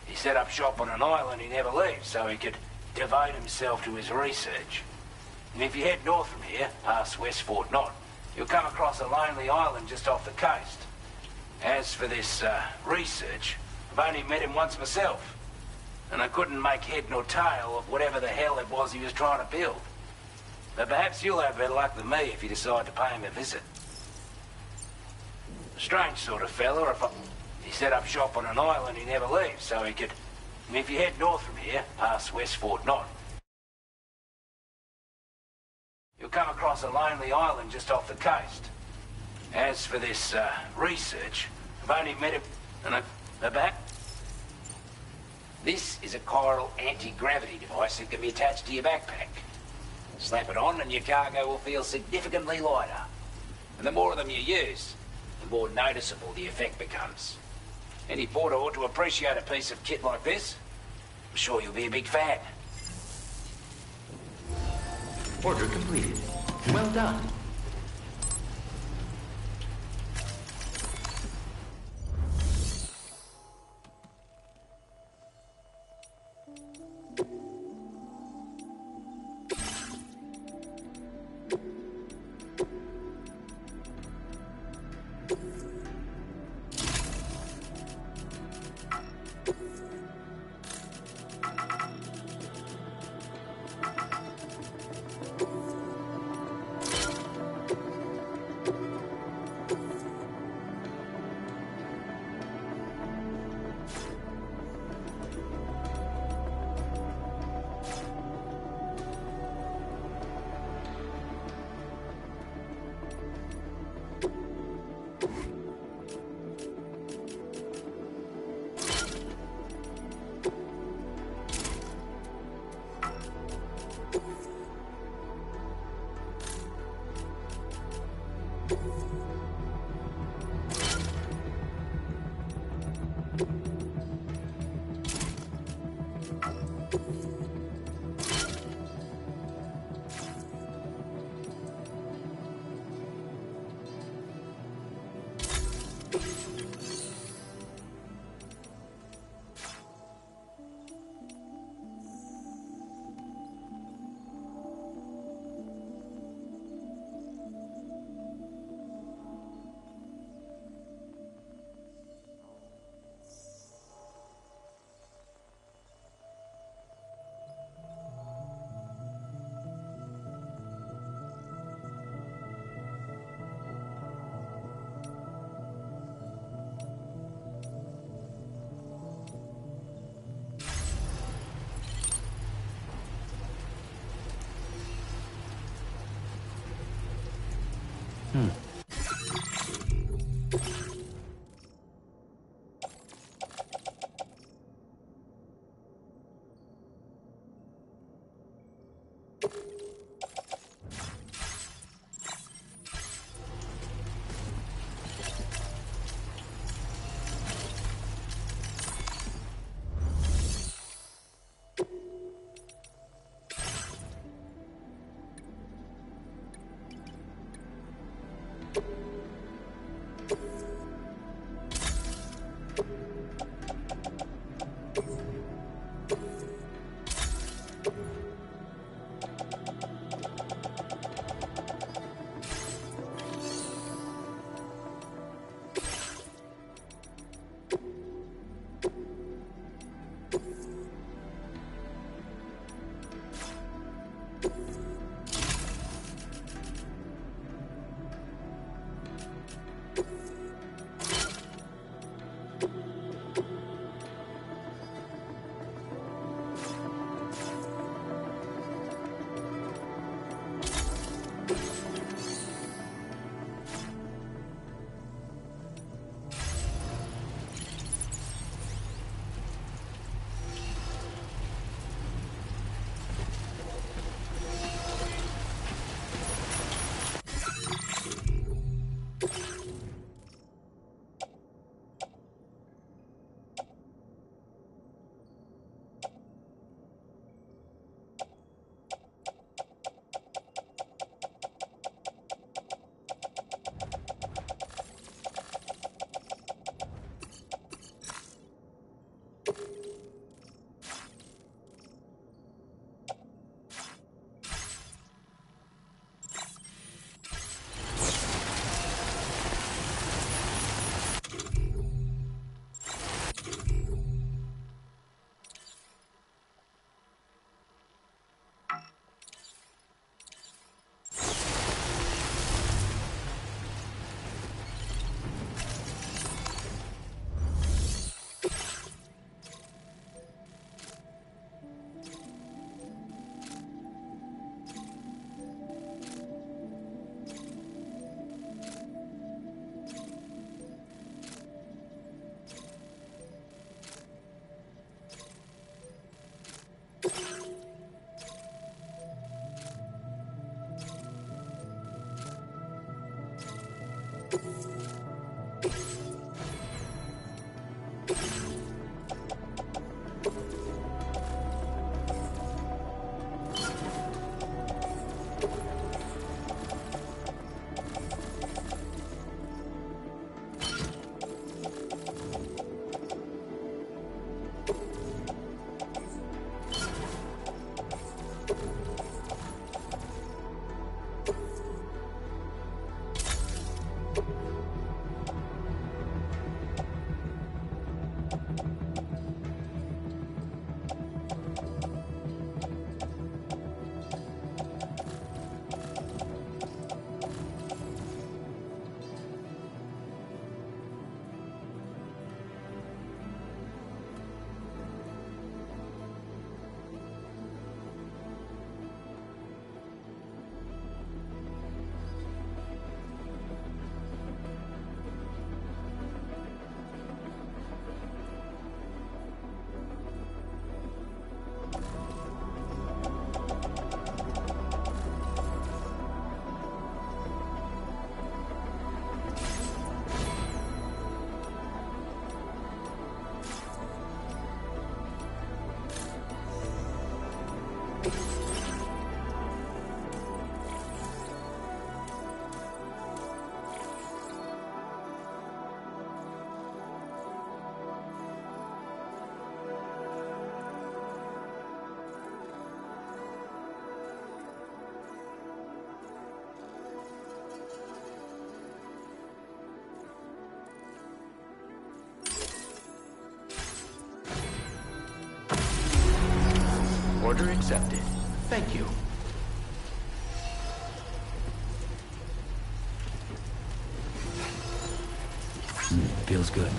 He set up shop on an island he never leaves so he could devote himself to his research. And if you head north from here, past West Fort Knot, you'll come across a lonely island just off the coast. As for this research, I've only met him once myself, and I couldn't make head nor tail of whatever the hell it was he was trying to build. But perhaps you'll have better luck than me if you decide to pay him a visit. Strange sort of fella, he set up shop on an island he never leaves, so he could... If you head north from here, past West Fort Knot, you'll come across a lonely island just off the coast. As for this research, I've only met him... And this is a chiral anti-gravity device that can be attached to your backpack. Slap it on and your cargo will feel significantly lighter. And the more of them you use, the more noticeable the effect becomes. Any porter ought to appreciate a piece of kit like this. I'm sure you'll be a big fan. Order completed. Well done. Order accepted. Thank you. Feels good.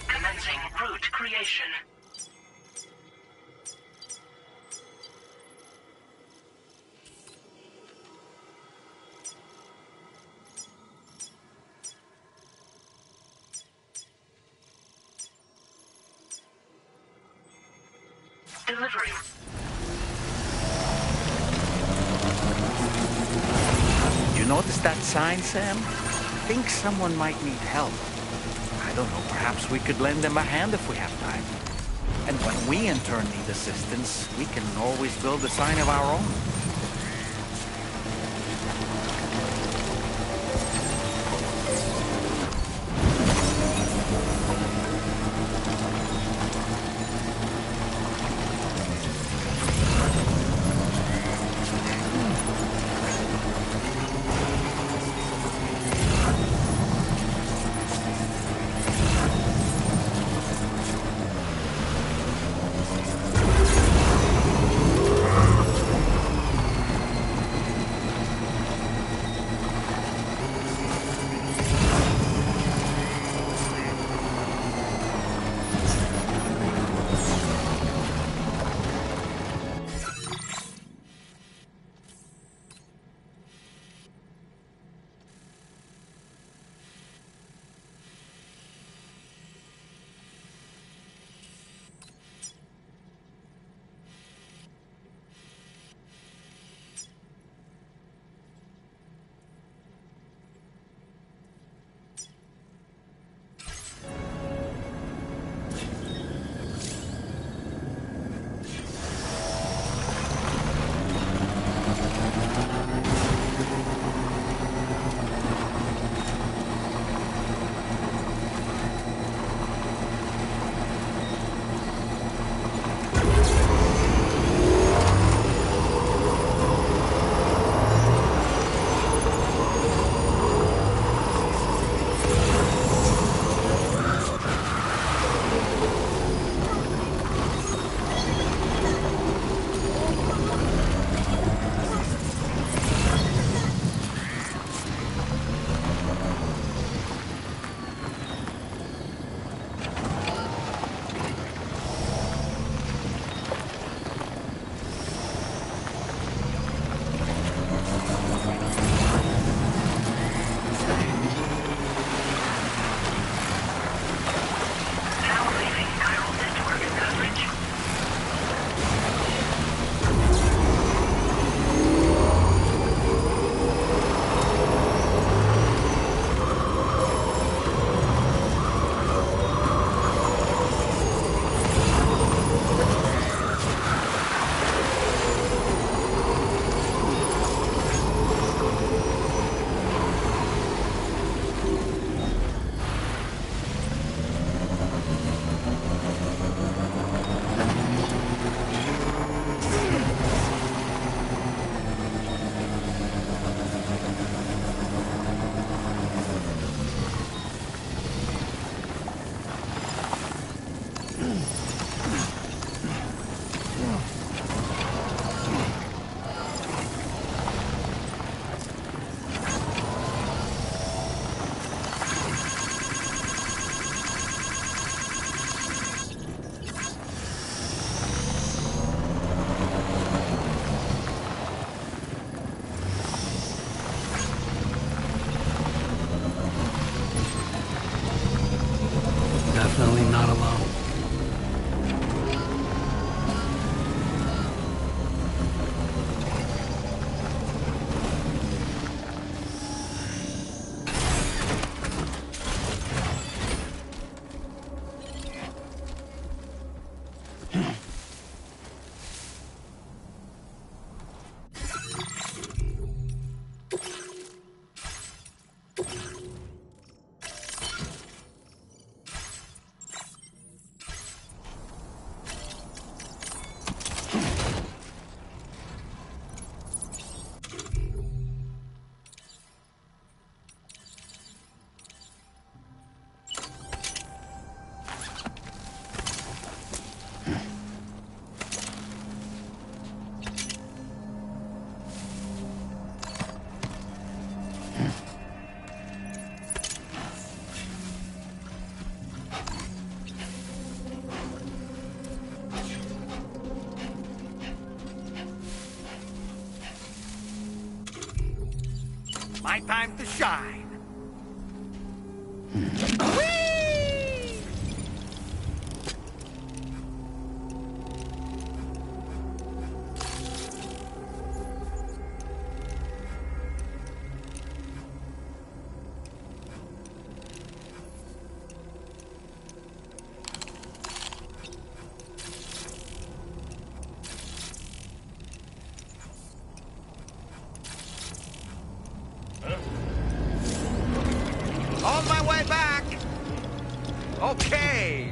Commencing route creation. Delivery. You notice that sign, Sam? Think someone might need help. I don't know, perhaps we could lend them a hand if we have time. And when we in turn need assistance, we can always build a sign of our own. My time to shine. On my way back! Okay!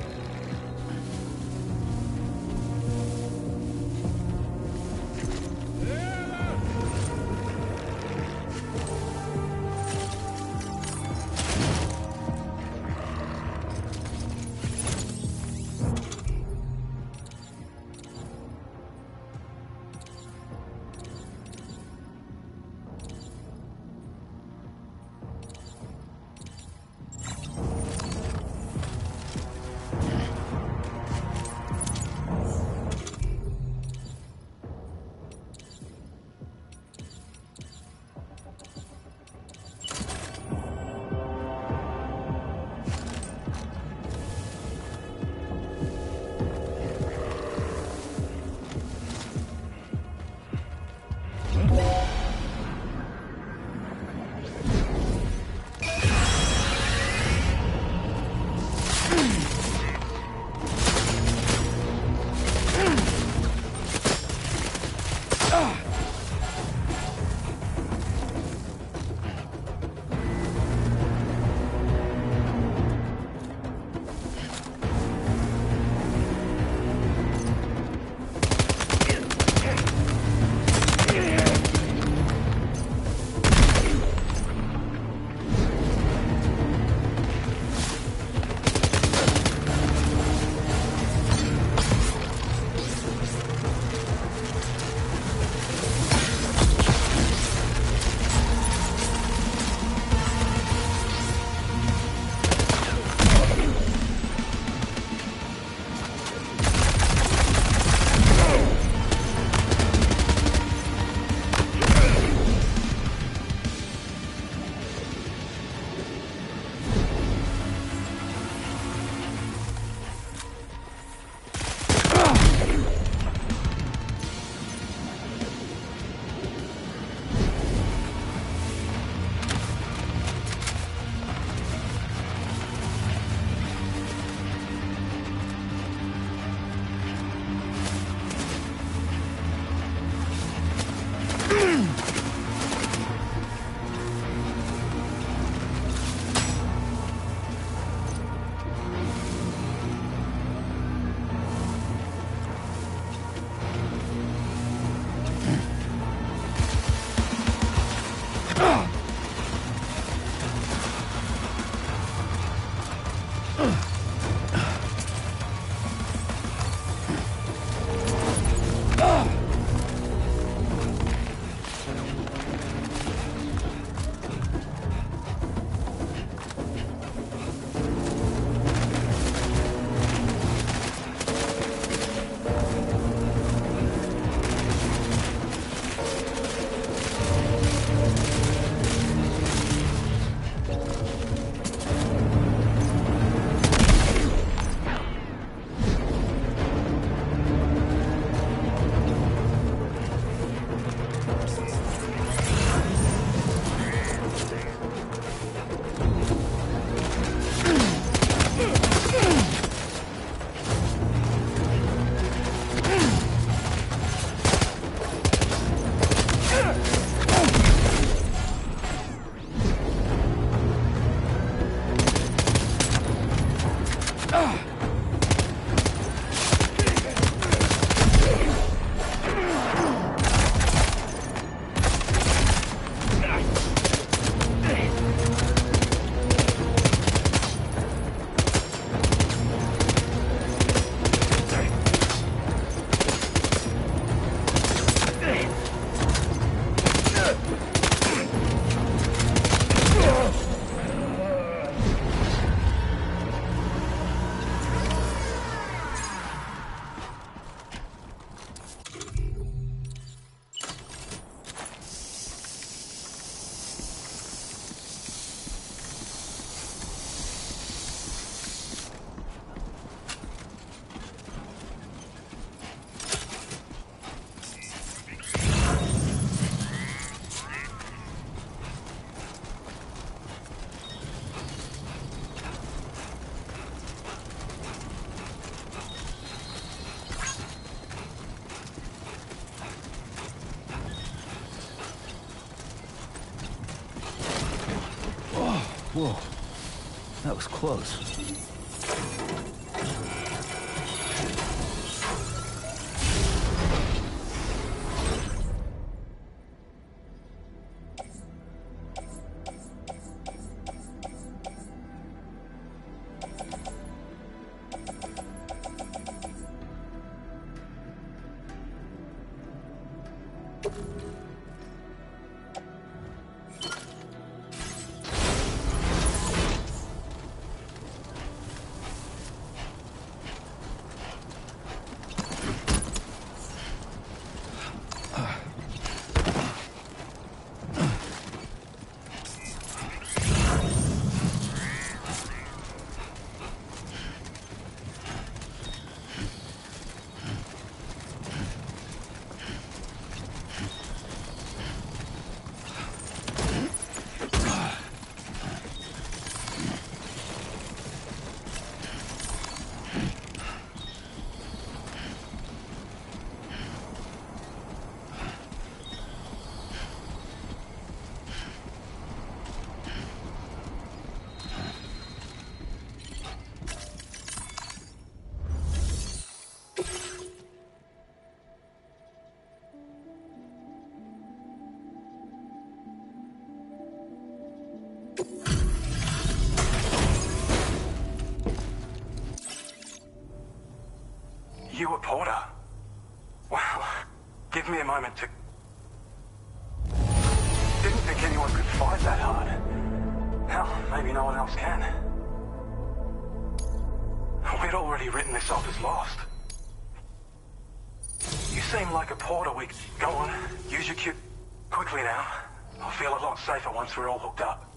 Whoa. That was close. You a porter? Well, give me a moment to... Didn't think anyone could fight that hard. Hell, maybe no one else can. We'd already written this off as lost. You seem like a porter. Go on, use your cue quickly now. I'll feel a lot safer once we're all hooked up.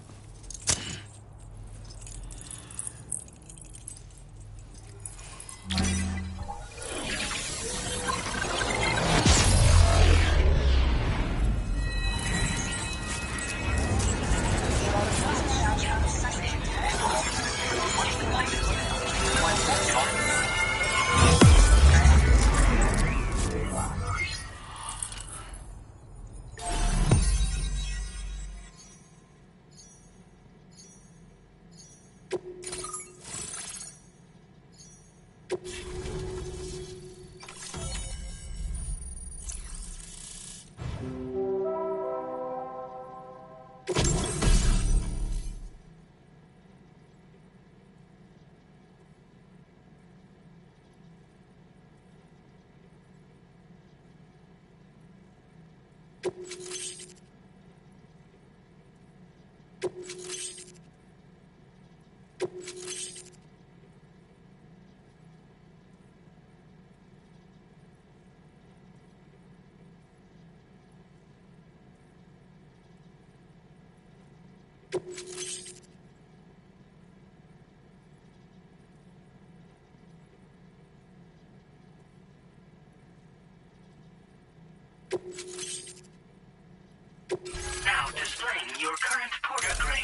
Now displaying your current porter grade.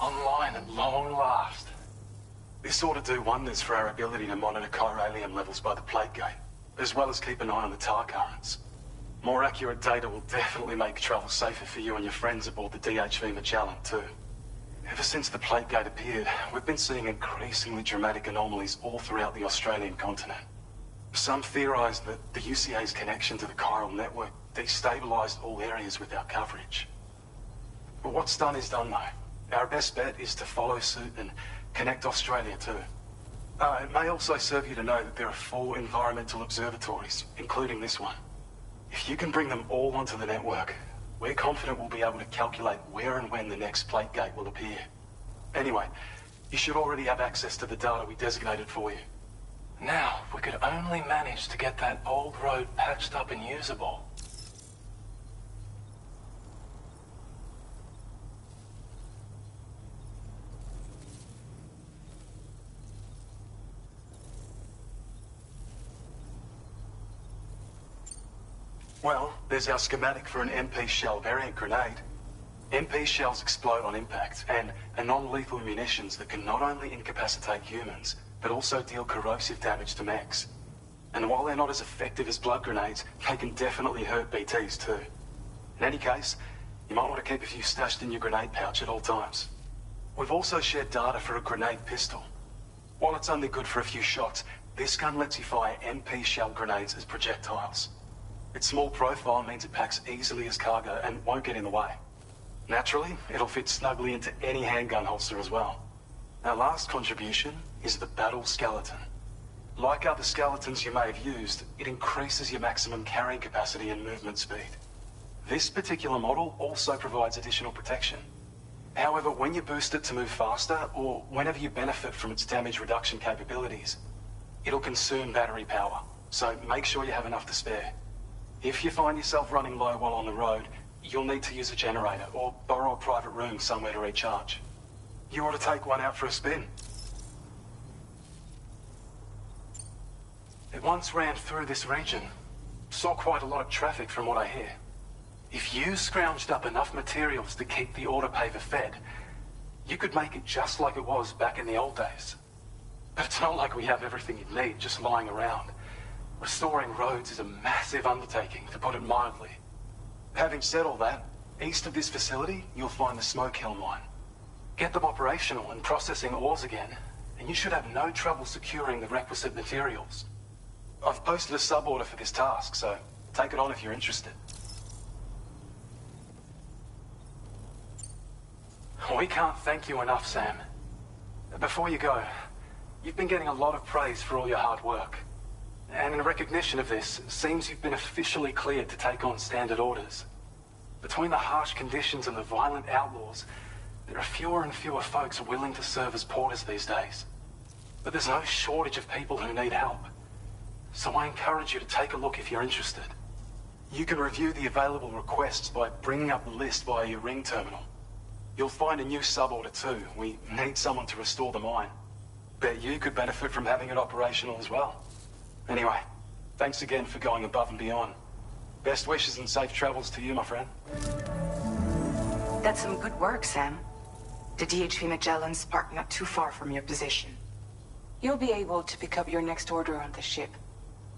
Online at long last. This ought to do wonders for our ability to monitor chiralium levels by the plate gate, as well as keep an eye on the tar currents. More accurate data will definitely make travel safer for you and your friends aboard the DHV Magellan, too. Ever since the plate gate appeared, we've been seeing increasingly dramatic anomalies all throughout the Australian continent. Some theorize that the UCA's connection to the chiral network destabilized all areas with our coverage. But what's done is done, though. Our best bet is to follow suit and connect Australia, too. It may also serve you to know that there are 4 environmental observatories, including this one. If you can bring them all onto the network, we're confident we'll be able to calculate where and when the next plate gate will appear. Anyway, you should already have access to the data we designated for you. Now, if we could only manage to get that old road patched up and usable. Well, there's our schematic for an MP shell variant grenade. MP shells explode on impact and are non-lethal munitions that can not only incapacitate humans, but also deal corrosive damage to mechs. And while they're not as effective as blood grenades, they can definitely hurt BTs too. In any case, you might want to keep a few stashed in your grenade pouch at all times. We've also shared data for a grenade pistol. While it's only good for a few shots, this gun lets you fire MP shell grenades as projectiles. Its small profile means it packs easily as cargo and won't get in the way. Naturally, it'll fit snugly into any handgun holster as well. Our last contribution is the Battle Skeleton. Like other skeletons you may have used, it increases your maximum carrying capacity and movement speed. This particular model also provides additional protection. However, when you boost it to move faster, or whenever you benefit from its damage reduction capabilities, it'll consume battery power, so make sure you have enough to spare. If you find yourself running low while on the road, you'll need to use a generator or borrow a private room somewhere to recharge. You ought to take one out for a spin. It once ran through this region. Saw quite a lot of traffic from what I hear. If you scrounged up enough materials to keep the autopaver fed, you could make it just like it was back in the old days. But it's not like we have everything you'd need just lying around. Restoring roads is a massive undertaking, to put it mildly. Having said all that, east of this facility, you'll find the Smoke Hill mine. Get them operational and processing ores again, and you should have no trouble securing the requisite materials. I've posted a sub-order for this task, so take it on if you're interested. We can't thank you enough, Sam. Before you go, you've been getting a lot of praise for all your hard work. And in recognition of this, it seems you've been officially cleared to take on standard orders. Between the harsh conditions and the violent outlaws, there are fewer and fewer folks willing to serve as porters these days. But there's no shortage of people who need help. So I encourage you to take a look if you're interested. You can review the available requests by bringing up the list via your ring terminal. You'll find a new sub-order too. We need someone to restore the mine. Bet you could benefit from having it operational as well. Anyway, thanks again for going above and beyond. Best wishes and safe travels to you, my friend. That's some good work, Sam. The DHV Magellan's parked not too far from your position. You'll be able to pick up your next order on the ship.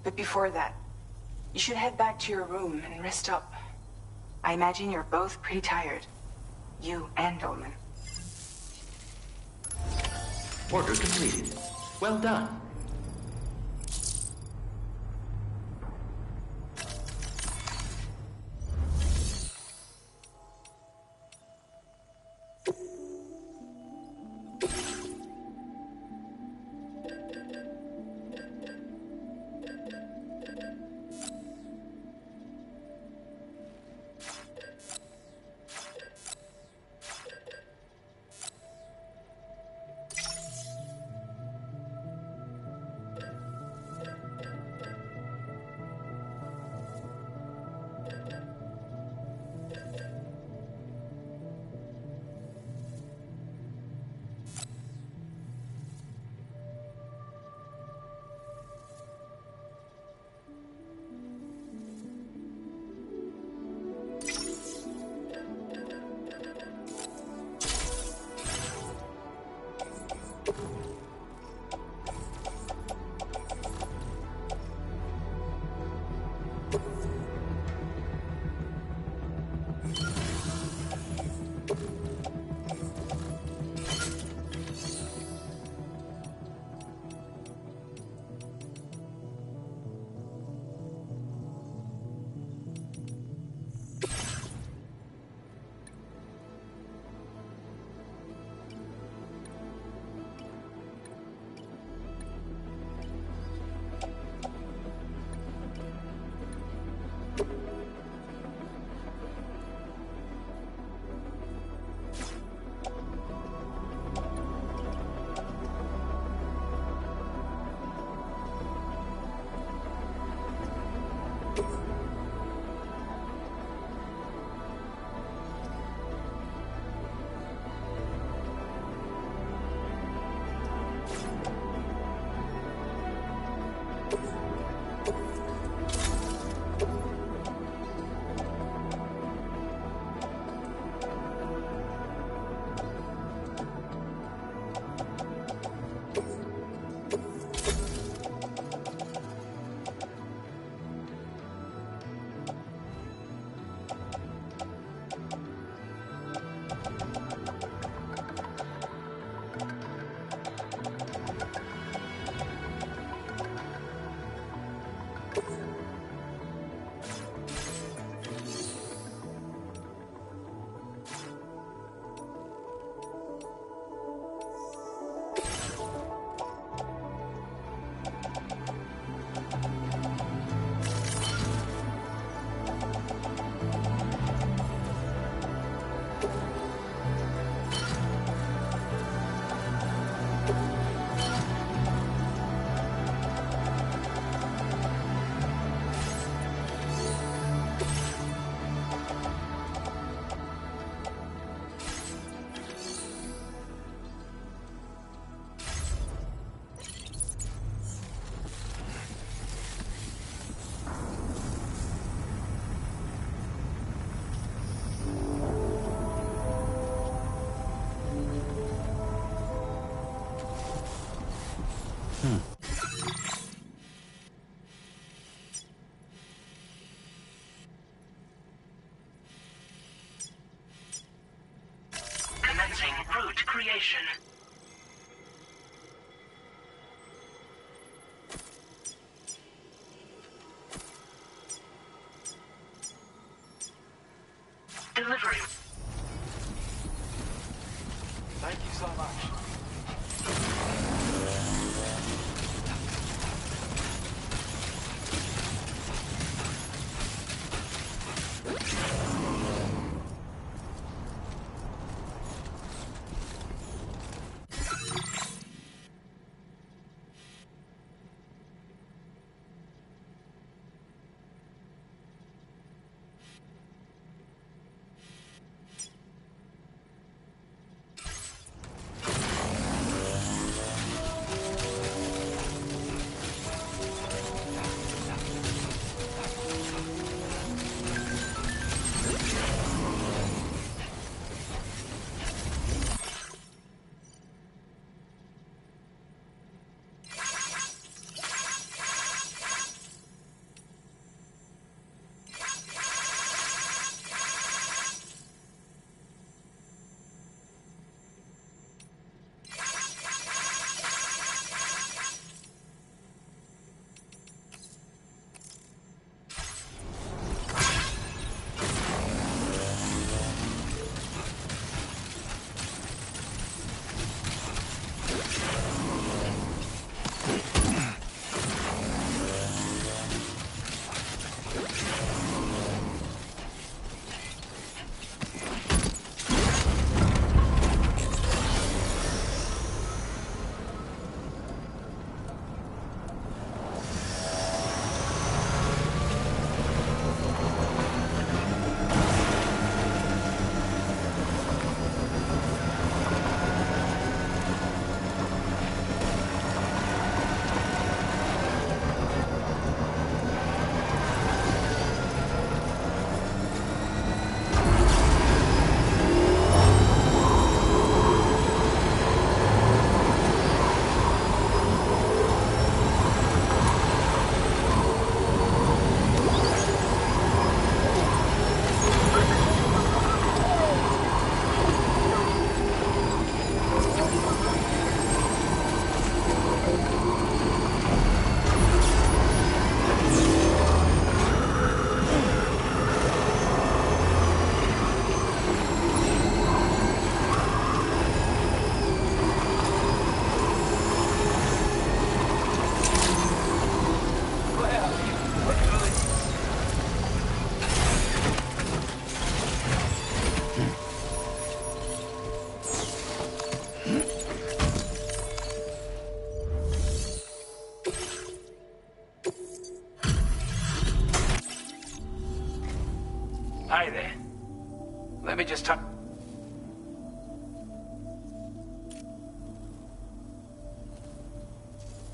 But before that, you should head back to your room and rest up. I imagine you're both pretty tired. You and Dolman. Order completed. Well done. Commencing route creation. Delivery. Thank you so much. Hey there. Let me just touch...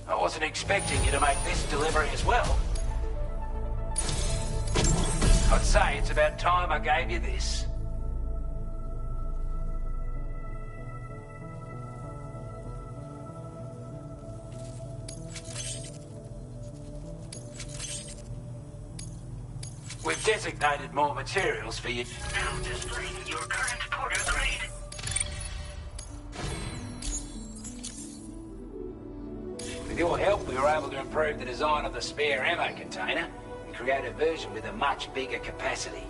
I wasn't expecting you to make this delivery as well. I'd say it's about time I gave you this. We've designated more materials for you. Now displaying your current porter grade. With your help, we were able to improve the design of the spare ammo container and create a version with a much bigger capacity.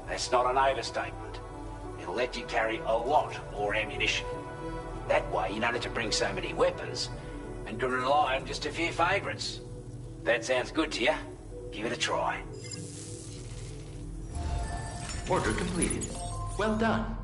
That's not an overstatement. It'll let you carry a lot more ammunition. That way, you don't have to bring so many weapons and can rely on just a few favourites. That sounds good to you? Give it a try. Order completed. Well done.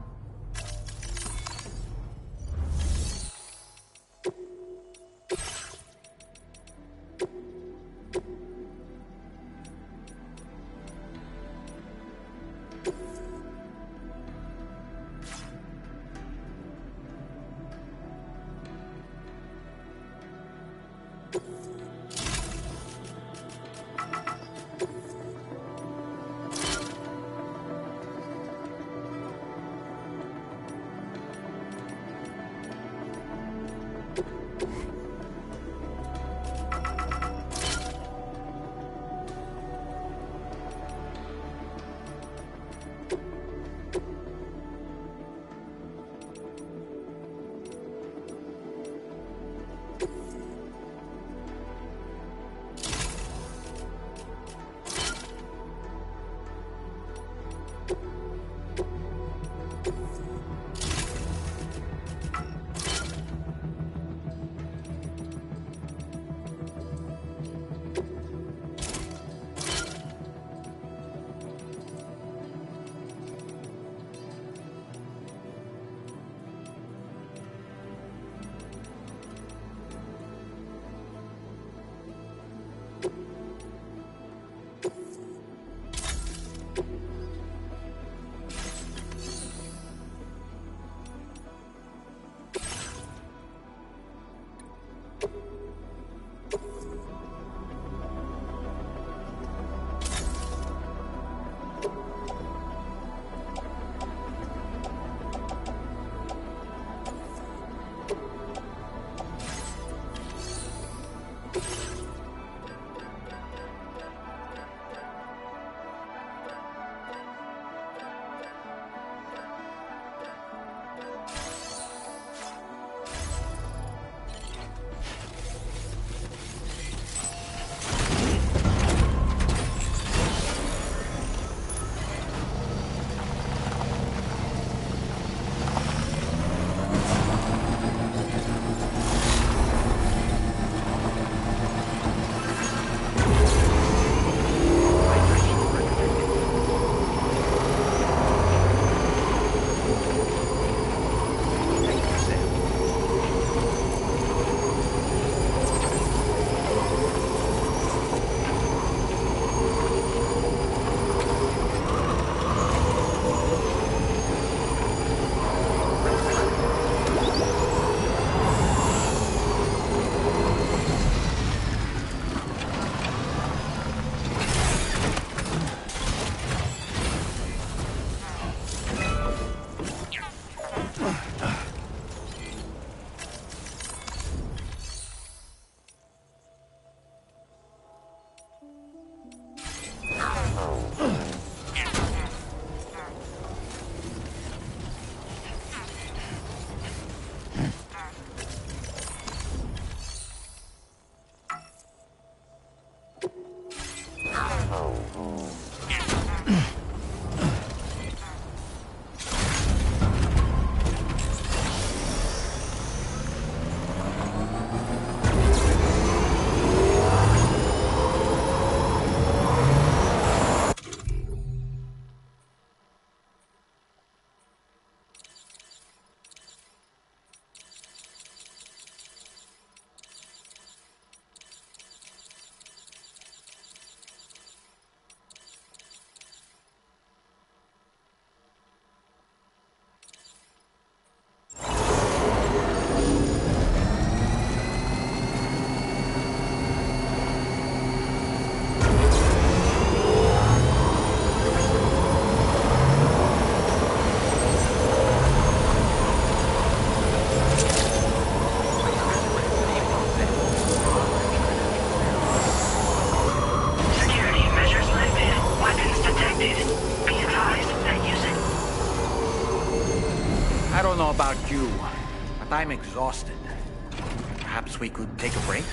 I don't know about you, but I'm exhausted. Perhaps we could take a break?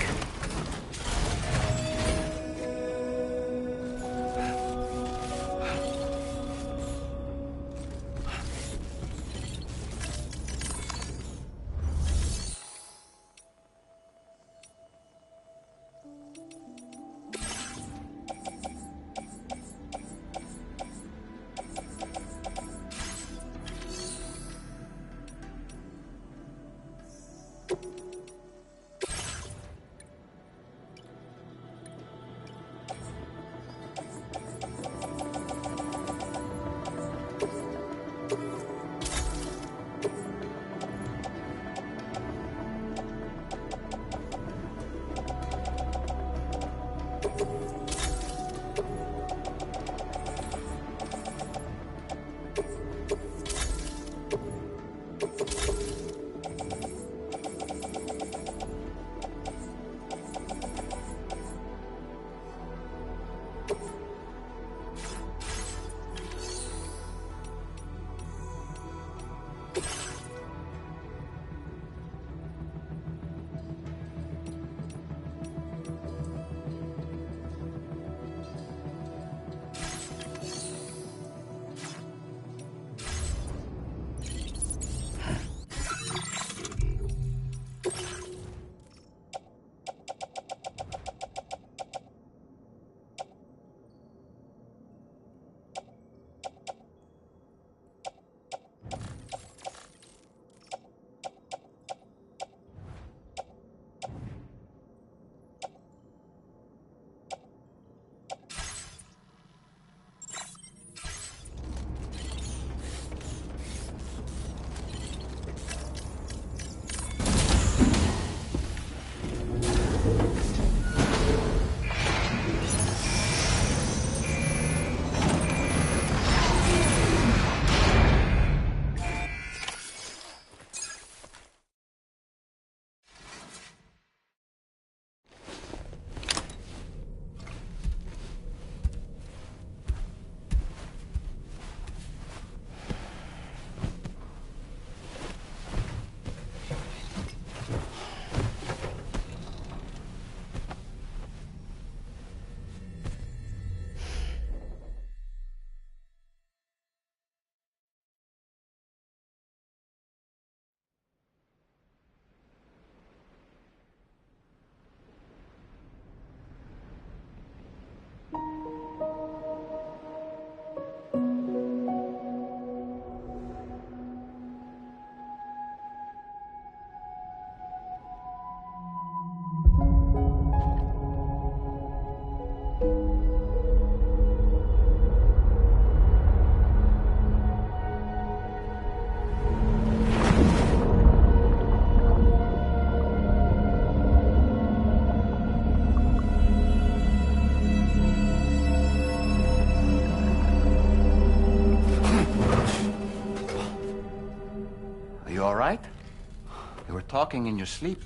Talking in your sleep.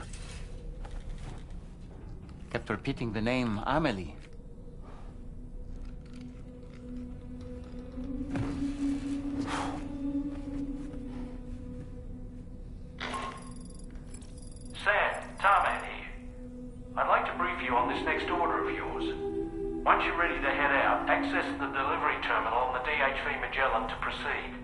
Kept repeating the name Amelie. Sam, Tarman here. I'd like to brief you on this next order of yours. Once you're ready to head out, access the delivery terminal on the DHV Magellan to proceed.